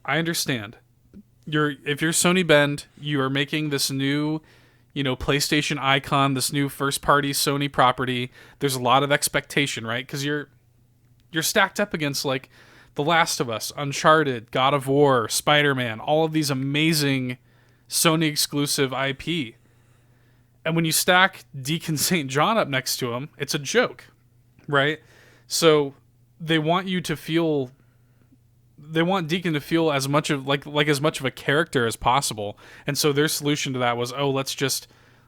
I understand. If you're Sony Bend, you are making this new, PlayStation icon, this new first-party Sony property. There's a lot of expectation, right? Because you're stacked up against like The Last of Us, Uncharted, God of War, Spider-Man, all of these amazing Sony exclusive IP. And when you stack Deacon St. John up next to him, it's a joke, right? So they want Deacon to feel as much of like as much of a character as possible. And so their solution to that was, let's just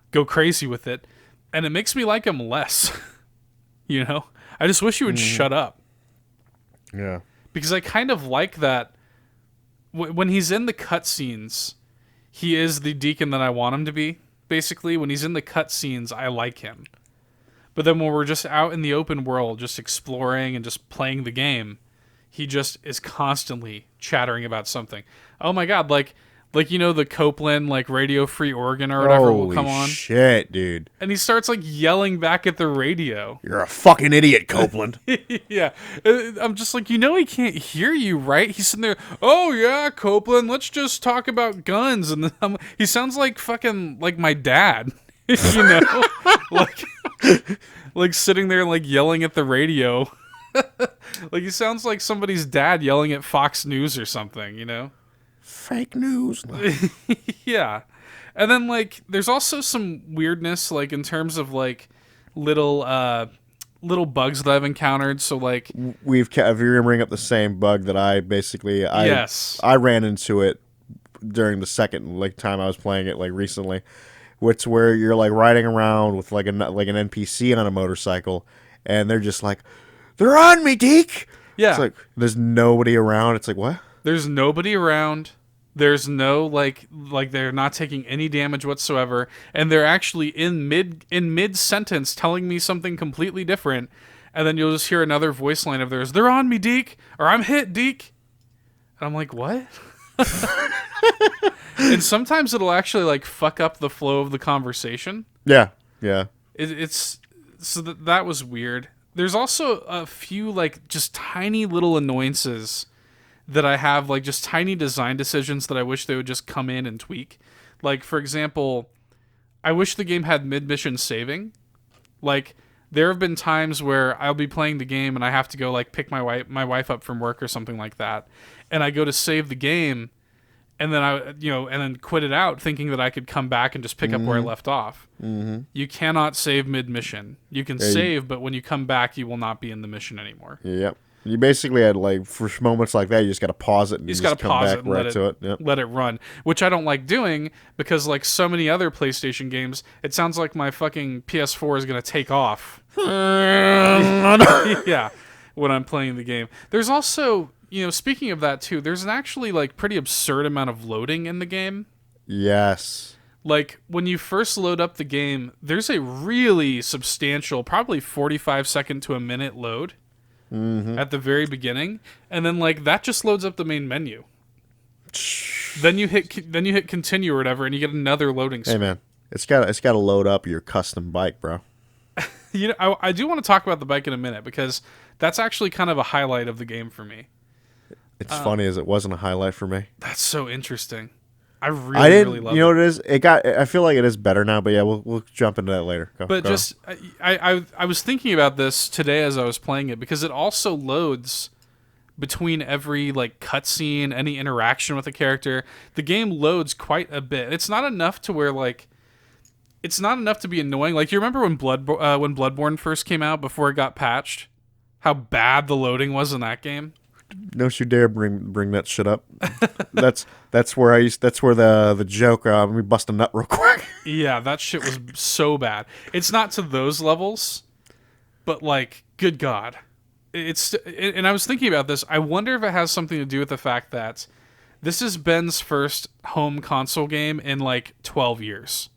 go crazy with it. And it makes me like him less. I just wish you would shut up. Yeah. Because I kind of like that when he's in the cutscenes, he is the Deacon that I want him to be. Basically, when he's in the cutscenes, I like him. But then when we're just out in the open world, just exploring and just playing the game, he just is constantly chattering about something. Oh my god, like the Kaplan Radio Free Oregon or whatever will come on. Holy shit, dude. And he starts yelling back at the radio. You're a fucking idiot, Copeland. Yeah. I'm just like, he can't hear you, right? He's sitting there, oh yeah, Copeland, let's just talk about guns. And then he sounds like fucking like my dad, like sitting there yelling at the radio. Like he sounds like somebody's dad yelling at Fox News or something, Fake news. Yeah. And then there's also some weirdness in terms of little bugs that I've encountered. So if you're gonna bring up the same bug that I ran into it during the second time I was playing it recently, which where you're riding around with an NPC on a motorcycle, and they're just they're on me, Deke. Yeah. It's there's nobody around. It's what? There's nobody around. There's no they're not taking any damage whatsoever, and they're actually in mid sentence telling me something completely different, and then you'll just hear another voice line of theirs. They're on me, Deke, or I'm hit, Deke. And I'm like, what? And sometimes it'll actually fuck up the flow of the conversation. Yeah, yeah. That was weird. There's also a few just tiny little annoyances that I have, just tiny design decisions that I wish they would just come in and tweak. For example, I wish the game had mid-mission saving. There have been times where I'll be playing the game and I have to go pick my wife up from work or something like that, and I go to save the game, and then and then quit it out, thinking that I could come back and just pick up where I left off. Mm-hmm. You cannot save mid-mission. You can save, but when you come back, you will not be in the mission anymore. Yep. You basically had for moments like that, you just got to pause it and just come pause back it and right to it. Yep. Let it run, which I don't like doing because so many other PlayStation games, it sounds like my fucking PS4 is going to take off. Yeah, when I'm playing the game. There's also, speaking of that too, there's an actually pretty absurd amount of loading in the game. Yes. When you first load up the game, there's a really substantial, probably 45-second to a minute load. Mm-hmm. At the very beginning, and then that just loads up the main menu. Then you hit continue or whatever, and you get another loading screen. Hey man, it's got to load up your custom bike, bro. I do want to talk about the bike in a minute because that's actually kind of a highlight of the game for me. It's funny as it wasn't a highlight for me. That's so interesting. I really love it. You know what it is? I feel like it is better now, but yeah, we'll jump into that later. Go. I was thinking about this today as I was playing it because it also loads between every cutscene, any interaction with a character. The game loads quite a bit. It's not enough to where it's not enough to be annoying. You remember when Bloodborne first came out before it got patched? How bad the loading was in that game? Don't you dare bring that shit up. That's where the joke. Let me bust a nut real quick. Yeah, that shit was so bad. It's not to those levels, but like, good God. And I was thinking about this. I wonder if it has something to do with the fact that this is Ben's first home console game in like 12 years.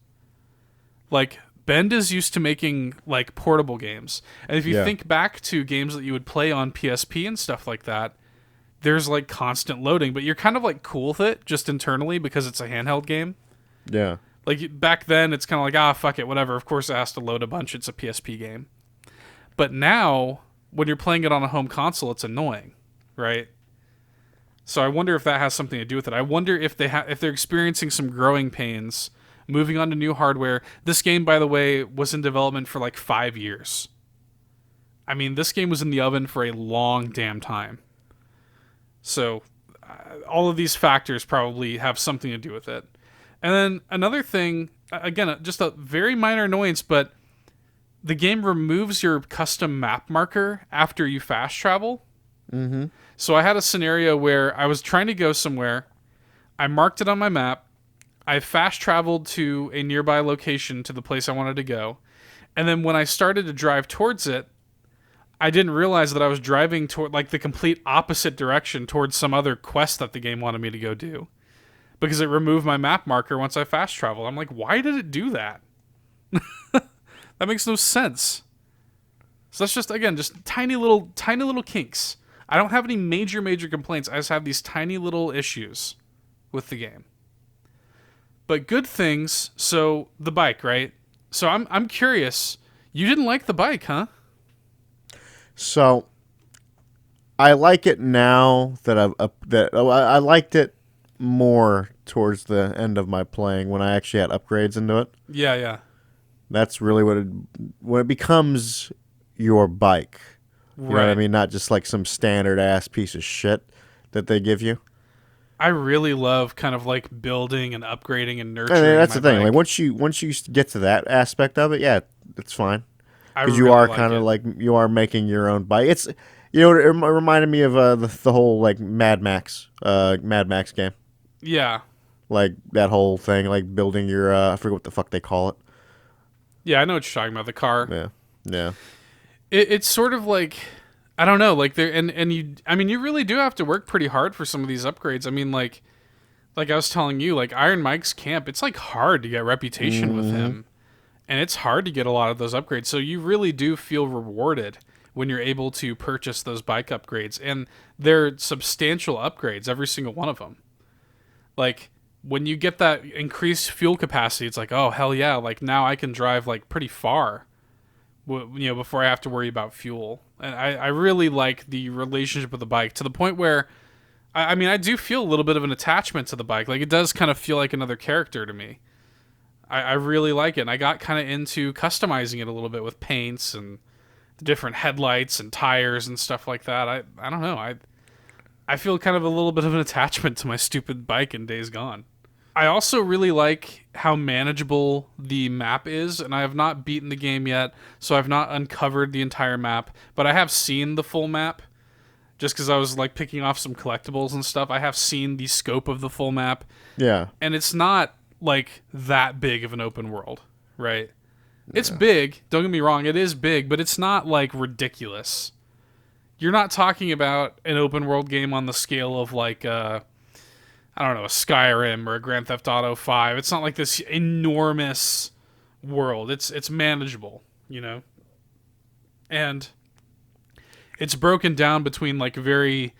Like, Ben is used to making like portable games. And if you Yeah. think back to games that you would play on PSP and stuff like that, there's like constant loading, but you're kind of like cool with it just internally because it's a handheld game. Yeah. Like back then, it's kind of like, fuck it, whatever. Of course, it has to load a bunch. It's a PSP game. But now, when you're playing it on a home console, it's annoying, right? So I wonder if that has something to do with it. I wonder if if they're experiencing some growing pains, moving on to new hardware. This game, by the way, was in development for like 5 years. I mean, this game was in the oven for a long damn time. So all of these factors probably have something to do with it. And then another thing, again, just a very minor annoyance, but the game removes your custom map marker after you fast travel. Mm-hmm. So I had a scenario where I was trying to go somewhere. I marked it on my map. I fast traveled to a nearby location to the place I wanted to go. And then when I started to drive towards it, I didn't realize that I was driving toward like the complete opposite direction towards some other quest that the game wanted me to go do. Because it removed my map marker once I fast traveled. I'm like, why did it do that? That makes no sense. So that's just, again, just tiny little kinks. I don't have any major complaints. I just have these tiny little issues with the game. But good things. So the bike, right? So I'm curious. You didn't like the bike, huh? So I like it now that I liked it more towards the end of my playing when I actually had upgrades into it. Yeah. That's really when it becomes your bike. You know what I mean? Not just like some standard ass piece of shit that they give you. I really love kind of like building and upgrading and nurturing. I mean, that's my the thing. bike. Like once you get to that aspect of it, yeah, it's fine. Because you really are like kind of it. like you are making your own bike. It's it reminded me of the whole like Mad Max game. Yeah. Like that whole thing, like building your I forget what the fuck they call it. Yeah, I know what you're talking about. The car. Yeah. It's sort of like, I don't know, like there and you. I mean, you really do have to work pretty hard for some of these upgrades. I mean, like I was telling you, like Iron Mike's camp. It's like hard to get reputation with him, and it's hard to get a lot of those upgrades. So you really do feel rewarded when you're able to purchase those bike upgrades, and they're substantial upgrades, every single one of them. Like, when you get that increased fuel capacity, it's like, oh, hell yeah, like now I can drive like pretty far, before I have to worry about fuel. And I really like the relationship with the bike to the point where, I mean, I do feel a little bit of an attachment to the bike. Like, it does kind of feel like another character to me. I really like it. And I got kind of into customizing it a little bit with paints and the different headlights and tires and stuff like that. I don't know. I feel kind of a little bit of an attachment to my stupid bike in Days Gone. I also really like how manageable the map is, and I have not beaten the game yet, so I've not uncovered the entire map, but I have seen the full map, just because I was like picking off some collectibles and stuff. I have seen the scope of the full map, Yeah. and it's not like that big of an open world, right? It's big, don't get me wrong, it is big, but it's not like ridiculous. You're not talking about an open world game on the scale of like I don't know, a Skyrim or a Grand Theft Auto 5. It's not like this enormous world. It's manageable, And it's broken down between like very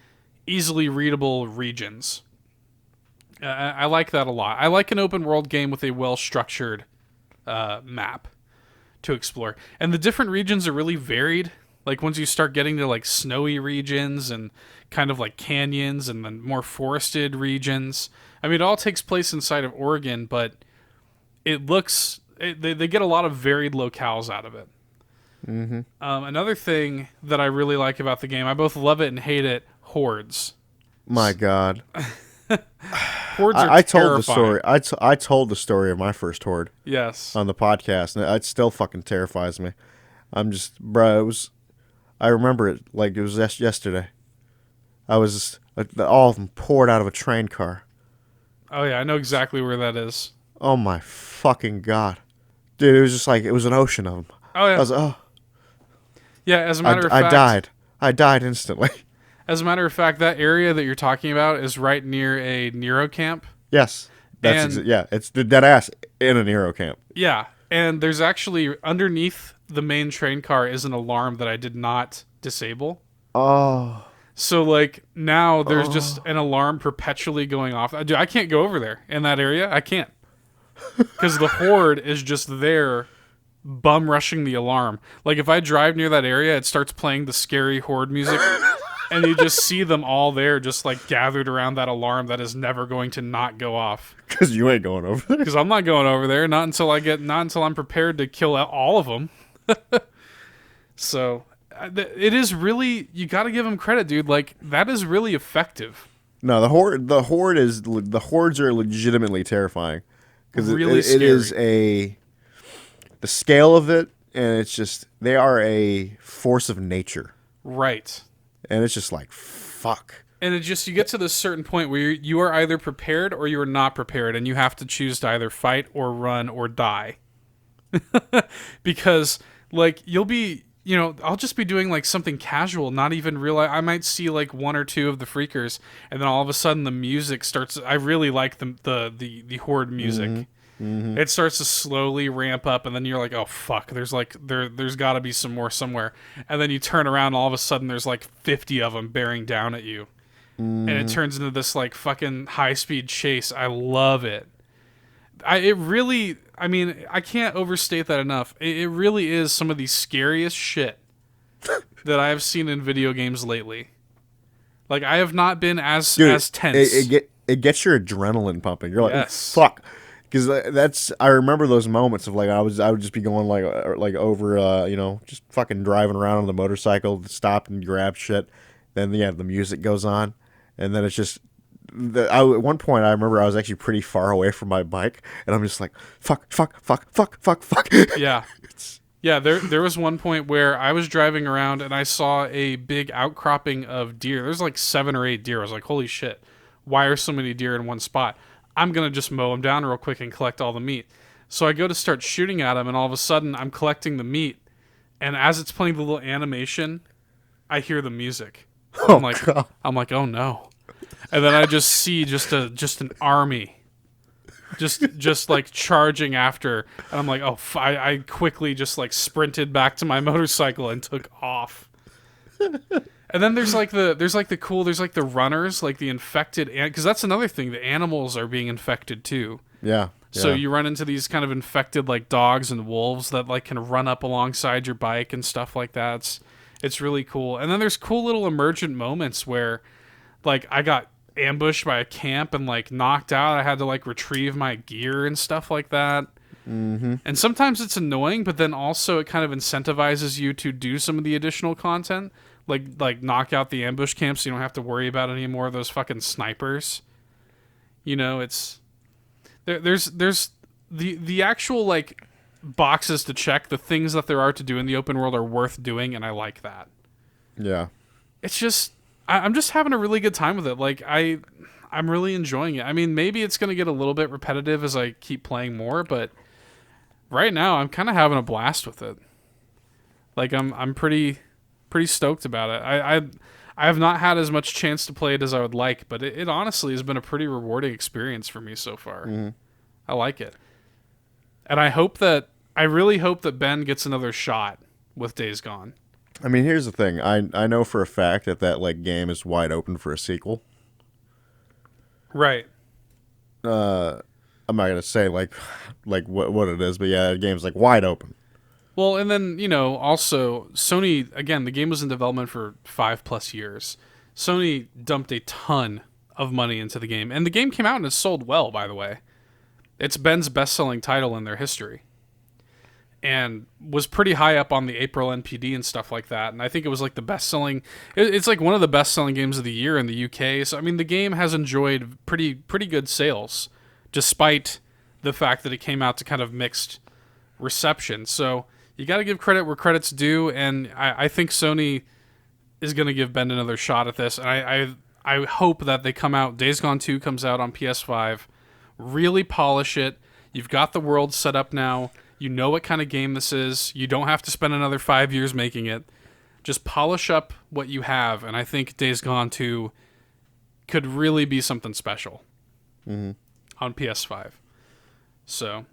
easily readable regions. I like that a lot. I like an open world game with a well-structured map to explore. And the different regions are really varied. Like once you start getting to like snowy regions and kind of like canyons and then more forested regions. I mean, it all takes place inside of Oregon, but they get a lot of varied locales out of it. Mm-hmm. Another thing that I really like about the game, I both love it and hate it, hordes. My God. Hordes are I told the terrifying. story. I told the story of my first horde Yes. on the podcast, and it still fucking terrifies me. I'm just, bro. I remember it like it was yesterday. I was all of them poured out of a train car. Oh yeah, I know exactly where that is. Oh my fucking God, dude! It was just like it was an ocean of them. Oh yeah. I was Yeah, as a matter of I fact, died. I died instantly. as a matter of fact, that area that you're talking about is right near a Nero camp. Yes, And yeah. It's the dead ass in a Nero camp. yeah, and there's actually underneath the main train car is an alarm that I did not disable. Oh, So like now there's just an alarm perpetually going off. Dude, I can't go over there in that area. I can't. Because the horde is just there bum rushing the alarm. Like if I drive near that area, it starts playing the scary horde music and you just see them all there just like gathered around that alarm that is never going to not go off. because you ain't going over there. Because I'm not going over there, not until I'm prepared to kill all of them. So it is really, you got to give them credit, dude. Like that is really effective. No, the hordes are legitimately terrifying because Really it is scary. the scale of it, and it's just they are a force of nature, Right. and it's just like fuck. And it just, you get to this certain point where you are either prepared or you are not prepared, and you have to choose to either fight or run or die. Because like you'll be, I'll just be doing like something casual, not even realize. I might see like one or two of the freakers, and then all of a sudden the music starts. I really like the horde music. It starts to slowly ramp up, and then you're like, oh fuck, there's got to be some more somewhere. And then you turn around, and all of a sudden there's like 50 of them bearing down at you, and it turns into this like fucking high speed chase. I love it. I mean, I can't overstate that enough. It really is some of the scariest shit that I've seen in video games lately. Like, I have not been as tense. It gets your adrenaline pumping. You're like, Yes. fuck, because I remember those moments of like I would just be going like over just fucking driving around on the motorcycle, stop and grab shit. Then the music goes on, and then it's just. At one point, I remember I was actually pretty far away from my bike, and I'm just like, fuck. Yeah. Yeah, there was one point where I was driving around, and I saw a big outcropping of deer. There's like 7 or 8 deer. I was like, holy shit, why are so many deer in one spot? I'm going to just mow them down real quick and collect all the meat. So I go to start shooting at them, and all of a sudden, I'm collecting the meat, and as it's playing the little animation, I hear the music. I'm like, oh no. And then I just see just an army, just like charging after, and I'm like, oh, I quickly just like sprinted back to my motorcycle and took off. And then there's the runners, like the infected, because that's another thing. The animals are being infected too. Yeah. So you run into these kind of infected like dogs and wolves that like can run up alongside your bike and stuff like that. It's really cool. And then there's cool little emergent moments where, like, I got ambushed by a camp and like knocked out. I had to like retrieve my gear and stuff like that. Mm-hmm. And sometimes it's annoying, but then also it kind of incentivizes you to do some of the additional content, like knock out the ambush camp, so you don't have to worry about any more of those fucking snipers. It's there's the actual like boxes to check. The things that there are to do in the open world are worth doing, and I like that. Yeah. It's just I'm just having a really good time with it. Like I'm really enjoying it. I mean, maybe it's going to get a little bit repetitive as I keep playing more, but right now I'm kind of having a blast with it. Like I'm pretty stoked about it. I have not had as much chance to play it as I would like, but it honestly has been a pretty rewarding experience for me so far. Mm-hmm. I like it. And I really hope that Ben gets another shot with Days Gone. I mean, here's the thing. I know for a fact that like game is wide open for a sequel. Right. I'm not gonna say like what it is, but yeah, the game's like wide open. Well, and then also Sony, again, the game was in development for 5+ years. Sony dumped a ton of money into the game, and the game came out and it sold well. By the way, it's Ben's best-selling title in their history. And was pretty high up on the April NPD and stuff like that. And I think it was like the best-selling. It's like one of the best-selling games of the year in the UK. So I mean, the game has enjoyed pretty good sales, despite the fact that it came out to kind of mixed reception. So you got to give credit where credit's due. And I think Sony is going to give Ben another shot at this. And I hope that they come out. Days Gone 2 comes out on PS5. Really polish it. You've got the world set up now. You know what kind of game this is. You don't have to spend another 5 years making it. Just polish up what you have, and I think Days Gone 2 could really be something special on PS5. So,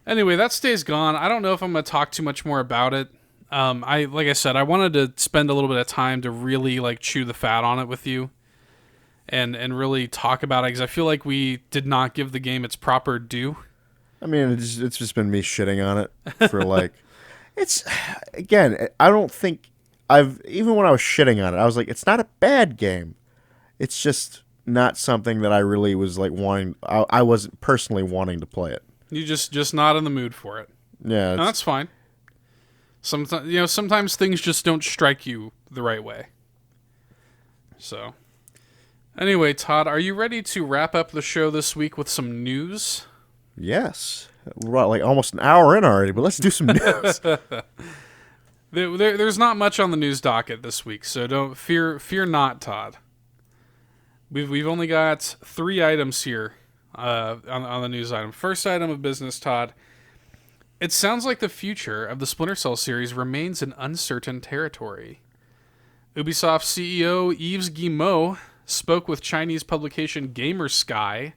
anyway, that's Days Gone. I don't know if I'm going to talk too much more about it. Like I said, I wanted to spend a little bit of time to really like chew the fat on it with you, and really talk about it, because I feel like we did not give the game its proper due. I mean, it's just been me shitting on it for like, it's, again, I don't think even when I was shitting on it, I was like, it's not a bad game. It's just not something that I really was like wanting. I wasn't personally wanting to play it. You just not in the mood for it. Yeah, No, that's fine. Sometimes things just don't strike you the right way. So, anyway, Todd, are you ready to wrap up the show this week with some news? yes. We're like almost an hour in already, but let's do some news. There's not much on the news docket this week, so don't fear not, Todd. We've only got 3 items here on the news item. First item of business, Todd. It sounds like the future of the Splinter Cell series remains in uncertain territory. Ubisoft CEO Yves Guillemot spoke with Chinese publication Gamersky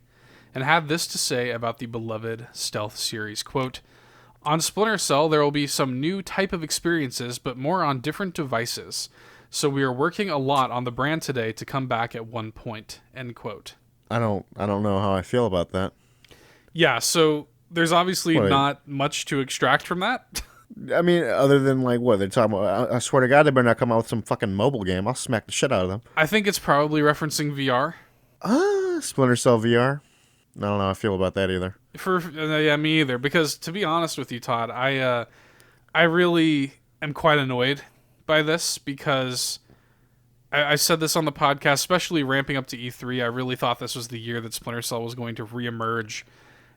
and had this to say about the beloved stealth series. Quote, "On Splinter Cell, there will be some new type of experiences, but more on different devices. So we are working a lot on the brand today to come back at one point." End quote. I don't know how I feel about that. Yeah, so there's obviously not much to extract from that. I mean, other than like what they're talking about, I swear to God, they better not come out with some fucking mobile game. I'll smack the shit out of them. I think it's probably referencing VR. Splinter Cell VR. I don't know how I feel about that either. Yeah, me either. Because to be honest with you, Todd, I really am quite annoyed by this, because I said this on the podcast, especially ramping up to E3. I really thought this was the year that Splinter Cell was going to reemerge,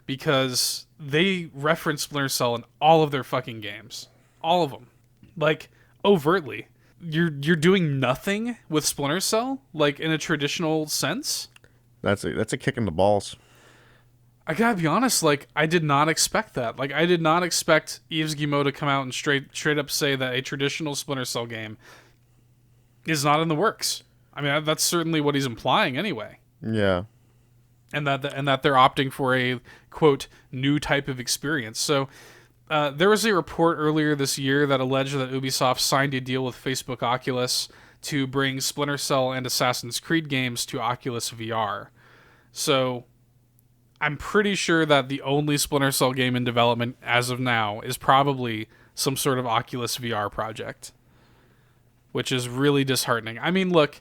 because they reference Splinter Cell in all of their fucking games, all of them, like overtly. You're doing nothing with Splinter Cell, like in a traditional sense. That's a kick in the balls. I gotta be honest, like, I did not expect that. Like, I did not expect Yves Guillemot to come out and straight up say that a traditional Splinter Cell game is not in the works. I mean, that's certainly what he's implying anyway. Yeah. And that they're opting for a, quote, new type of experience. So, there was a report earlier this year that alleged that Ubisoft signed a deal with Facebook Oculus to bring Splinter Cell and Assassin's Creed games to Oculus VR. So, I'm pretty sure that the only Splinter Cell game in development as of now is probably some sort of Oculus VR project, which is really disheartening. I mean, look,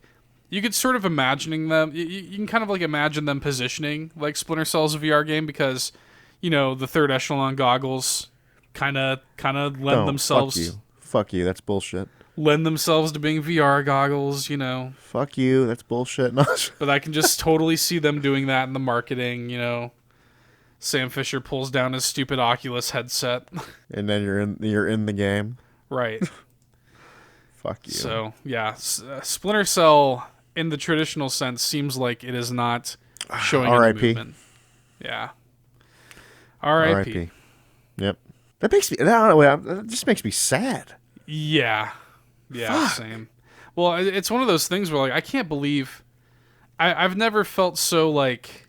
you could sort of imagining them. You can kind of like imagine them positioning like Splinter Cell's a VR game, because, you know, the third echelon goggles kind of lend themselves. Fuck you. That's bullshit. Lend themselves to being VR goggles, you know. Fuck you. That's bullshit. But I can just totally see them doing that in the marketing, you know. Sam Fisher pulls down his stupid Oculus headset. And then you're in the game. Right. Fuck you. So, yeah. Splinter Cell, in the traditional sense, seems like it is not showing any movement. Yeah. R.I.P. Yep. That makes me... I don't know, that just makes me sad. Yeah. Yeah, Fuck. Same. Well, it's one of those things where, like, I can't believe... I've never felt so, like...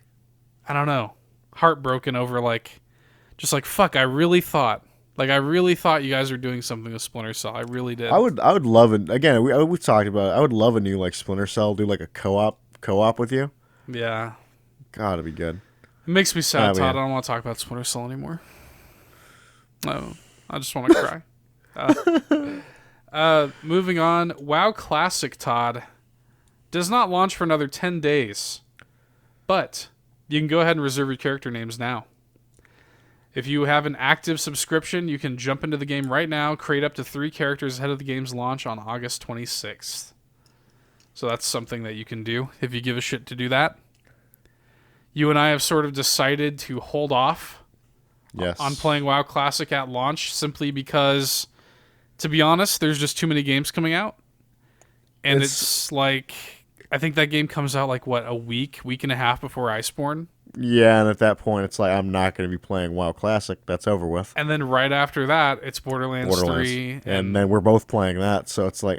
I don't know. Heartbroken over, like... Just like, fuck, I really thought you guys were doing something with Splinter Cell. I really did. I would love it. Again, we've talked about it. I would love a new, like, Splinter Cell, do, like, a co-op with you. Yeah. God, it'd be good. It makes me sad, Todd. Yeah. I don't want to talk about Splinter Cell anymore. No. I just want to cry. Moving on, WoW Classic, Todd, does not launch for another 10 days, but you can go ahead and reserve your character names now. If you have an active subscription, you can jump into the game right now, create up to 3 characters ahead of the game's launch on August 26th. So that's something that you can do if you give a shit to do that. You and I have sort of decided to hold off on playing WoW Classic at launch, simply because, to be honest, there's just too many games coming out. And it's like, I think that game comes out like, what, a week and a half before Iceborne? Yeah, and at that point, it's like I'm not going to be playing WoW Classic. That's over with. And then right after that, it's Borderlands, Borderlands, 3. and then we're both playing that, so it's like,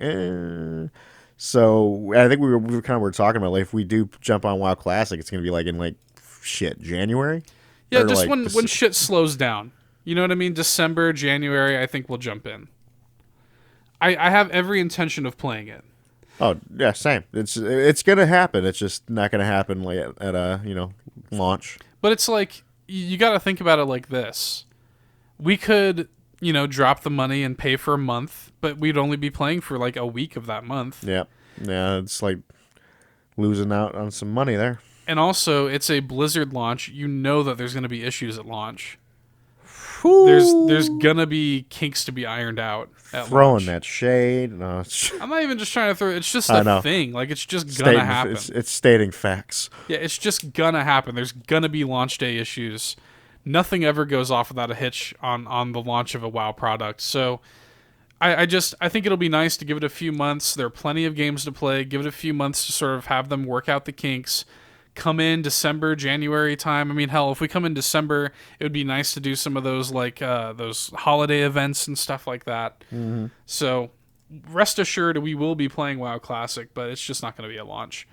So I think we were kind of were talking about like if we do jump on WoW Classic, it's going to be like in like shit January, yeah, or just like when shit slows down. You know what I mean? December, January, I think we'll jump in. I have every intention of playing it. Oh yeah, same. It's gonna happen. It's just not gonna happen like at a launch. But it's like you got to think about it like this. We could, drop the money and pay for a month, but we'd only be playing for like a week of that month. Yeah, yeah. It's like losing out on some money there. And also, it's a Blizzard launch. You know that there's going to be issues at launch. There's gonna be kinks to be ironed out at Throwing launch. that shade. No, I'm not even just trying to throw. It's just a thing. Like it's just gonna happen. It's stating facts. Yeah, it's just gonna happen. There's gonna be launch day issues. Nothing ever goes off without a hitch on the launch of a WoW product. So I think it'll be nice to give it a few months. There are plenty of games to play. Give it a few months to sort of have them work out the kinks. Come in December, January time. I mean, hell, if we come in December, it would be nice to do some of those like those holiday events and stuff like that. Mm-hmm. So rest assured, we will be playing WoW Classic, but it's just not going to be a launch.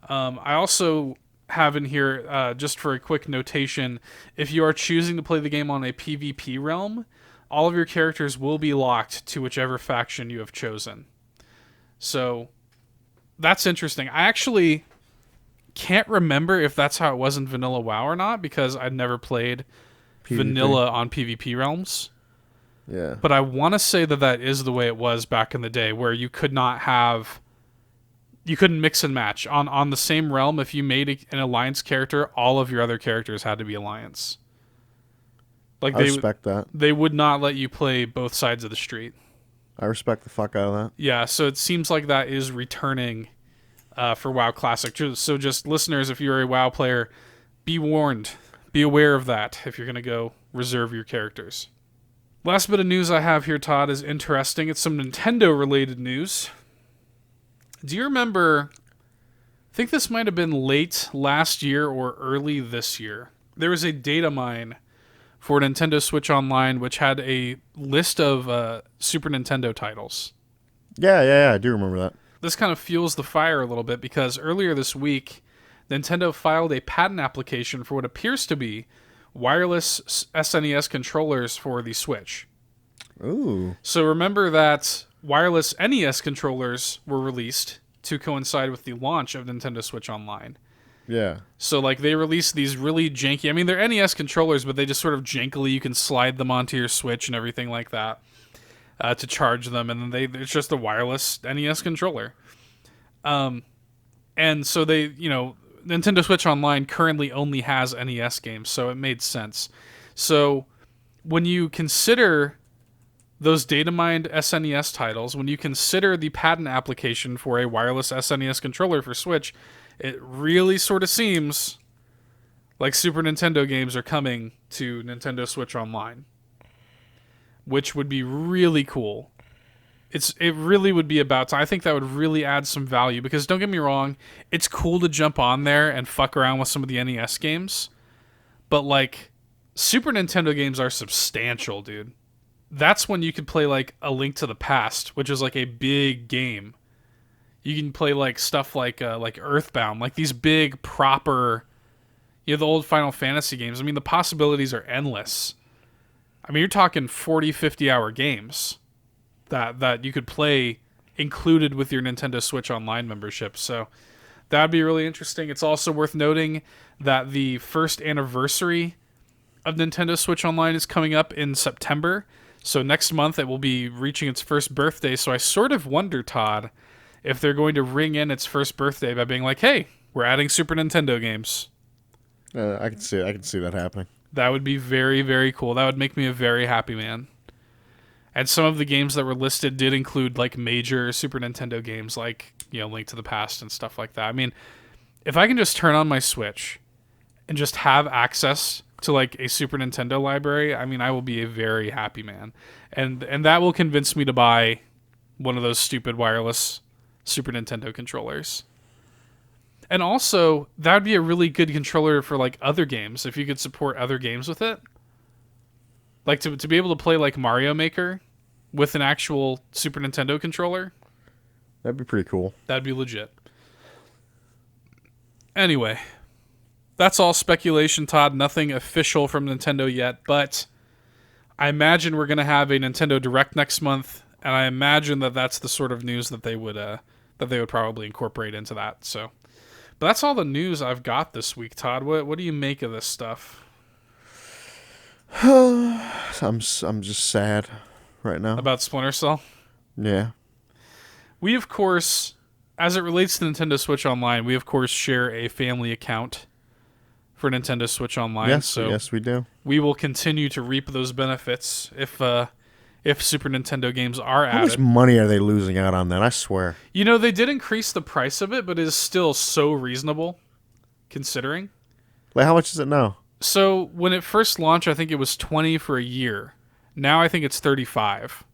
I also have in here, just for a quick notation, if you are choosing to play the game on a PvP realm, all of your characters will be locked to whichever faction you have chosen. So that's interesting. I actually can't remember if that's how it was in Vanilla WoW or not, because I'd never played PvP. Vanilla on PvP realms. Yeah. But I want to say that is the way it was back in the day, where you couldn't mix and match on the same realm. If you made an alliance character, all of your other characters had to be alliance. Like I respect that. They would not let you play both sides of the street. I respect the fuck out of that. Yeah, so it seems like that is returning for WoW Classic. So just listeners, if you're a WoW player, be warned. Be aware of that if you're going to go reserve your characters. Last bit of news I have here, Todd, is interesting. It's some Nintendo-related news. Do you remember, I think this might have been late last year or early this year, there was a data mine for Nintendo Switch Online which had a list of Super Nintendo titles. Yeah, I do remember that. This kind of fuels the fire a little bit because earlier this week, Nintendo filed a patent application for what appears to be wireless SNES controllers for the Switch. Ooh. So remember that wireless NES controllers were released to coincide with the launch of Nintendo Switch Online. Yeah. So like they released these really janky, I mean they're NES controllers, but they just sort of jankily, you can slide them onto your Switch and everything like that to charge them, and then it's just a wireless NES controller. And so they, Nintendo Switch Online currently only has NES games, so it made sense. So when you consider those data mined SNES titles, when you consider the patent application for a wireless SNES controller for Switch, it really sort of seems like Super Nintendo games are coming to Nintendo Switch Online, which would be really cool. It really would be about time. I think that would really add some value because don't get me wrong, it's cool to jump on there and fuck around with some of the NES games, but like Super Nintendo games are substantial, dude. That's when you could play like A Link to the Past, which is like a big game. You can play like stuff like Earthbound, like these big proper, the old Final Fantasy games. I mean, the possibilities are endless. I mean, you're talking 40, 50-hour games that you could play included with your Nintendo Switch Online membership. So that would be really interesting. It's also worth noting that the first anniversary of Nintendo Switch Online is coming up in September. So next month it will be reaching its first birthday. So I sort of wonder, Todd, if they're going to ring in its first birthday by being like, hey, we're adding Super Nintendo games. I can see that happening. That would be very, very cool. That would make me a very happy man. And some of the games that were listed did include like major Super Nintendo games like, Link to the Past and stuff like that. I mean, if I can just turn on my Switch and just have access to like a Super Nintendo library, I mean, I will be a very happy man. And that will convince me to buy one of those stupid wireless Super Nintendo controllers. And also, that would be a really good controller for like other games if you could support other games with it. Like to be able to play like Mario Maker with an actual Super Nintendo controller. That'd be pretty cool. That'd be legit. Anyway, that's all speculation, Todd. Nothing official from Nintendo yet, but I imagine we're going to have a Nintendo Direct next month, and I imagine that that's the sort of news that they would probably incorporate into that. So, but that's all the news I've got this week, Todd. What do you make of this stuff? I'm just sad right now. About Splinter Cell? Yeah. We, of course, as it relates to Nintendo Switch Online, we, of course, share a family account for Nintendo Switch Online. Yes, we do. We will continue to reap those benefits if Super Nintendo games are added. How much money are they losing out on that? I swear. You know, they did increase the price of it, but it is still so reasonable, considering. Like, how much is it now? So, when it first launched, I think it was $20 for a year. Now I think it's $35.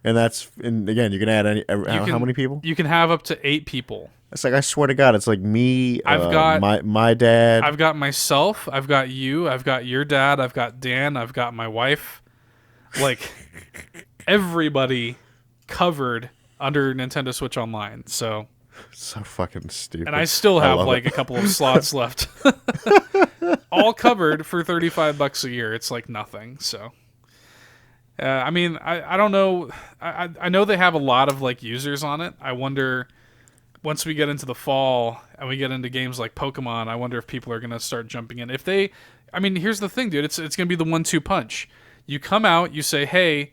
And again, you can add how many people? You can have up to 8 people. It's like, I swear to God, it's like me, I've got my dad. I've got myself, I've got you, I've got your dad, I've got Dan, I've got my wife. Like, everybody covered under Nintendo Switch Online. So fucking stupid. And I still have like a couple of slots left. All covered for $35 a year. It's like nothing. So I mean, I don't know. I know they have a lot of like users on it. I wonder, once we get into the fall and we get into games like Pokemon, I wonder if people are going to start jumping in. I mean, here's the thing, dude. It's going to be the 1-2 punch. You come out, you say, hey,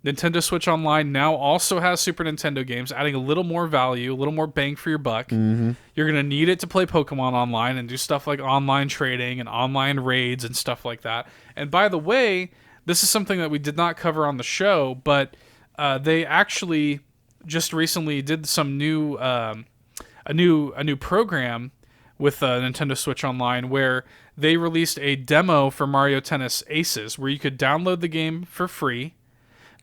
Nintendo Switch Online now also has Super Nintendo games, adding a little more value, a little more bang for your buck. Mm-hmm. You're going to need it to play Pokemon online and do stuff like online trading and online raids and stuff like that. And by the way, this is something that we did not cover on the show, but they actually just recently did some new a new program with Nintendo Switch Online where they released a demo for Mario Tennis Aces where you could download the game for free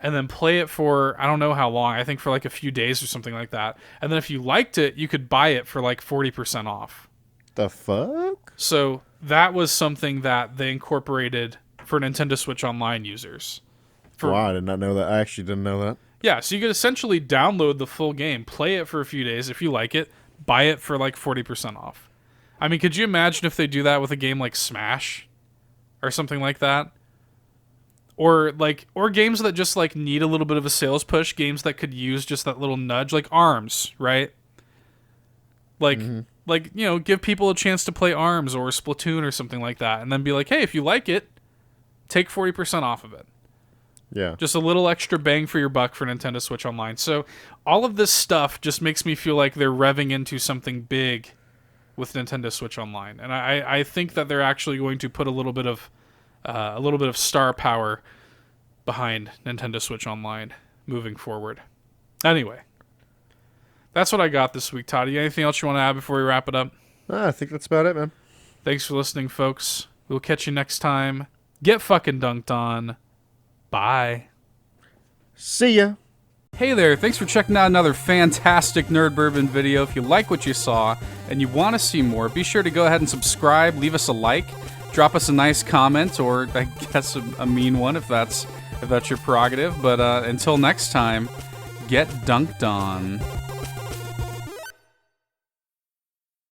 and then play it for, I don't know how long, I think for like a few days or something like that. And then if you liked it, you could buy it for like 40% off. The fuck? So that was something that they incorporated for Nintendo Switch Online users. Wow, I did not know that. I actually didn't know that. Yeah, so you could essentially download the full game, play it for a few days. If you like it, buy it for like 40% off. I mean, could you imagine if they do that with a game like Smash or something like that? Or games that just like need a little bit of a sales push, games that could use just that little nudge, like ARMS, right? Like, give people a chance to play ARMS or Splatoon or something like that, and then be like, hey, if you like it, take 40% off of it. Yeah. Just a little extra bang for your buck for Nintendo Switch Online. So all of this stuff just makes me feel like they're revving into something big with Nintendo Switch Online, and I think that they're actually going to put a little bit of star power behind Nintendo Switch Online moving forward. Anyway, that's what I got this week, Todd. Anything else you want to add before we wrap it up? I think that's about it, man. Thanks for listening, folks. We'll catch you next time. Get fucking dunked on. Bye. See ya. Hey there, thanks for checking out another fantastic Nerd Bourbon video. If you like what you saw and you want to see more, be sure to go ahead and subscribe, leave us a like, drop us a nice comment, or I guess a mean one if that's your prerogative. But until next time, get dunked on.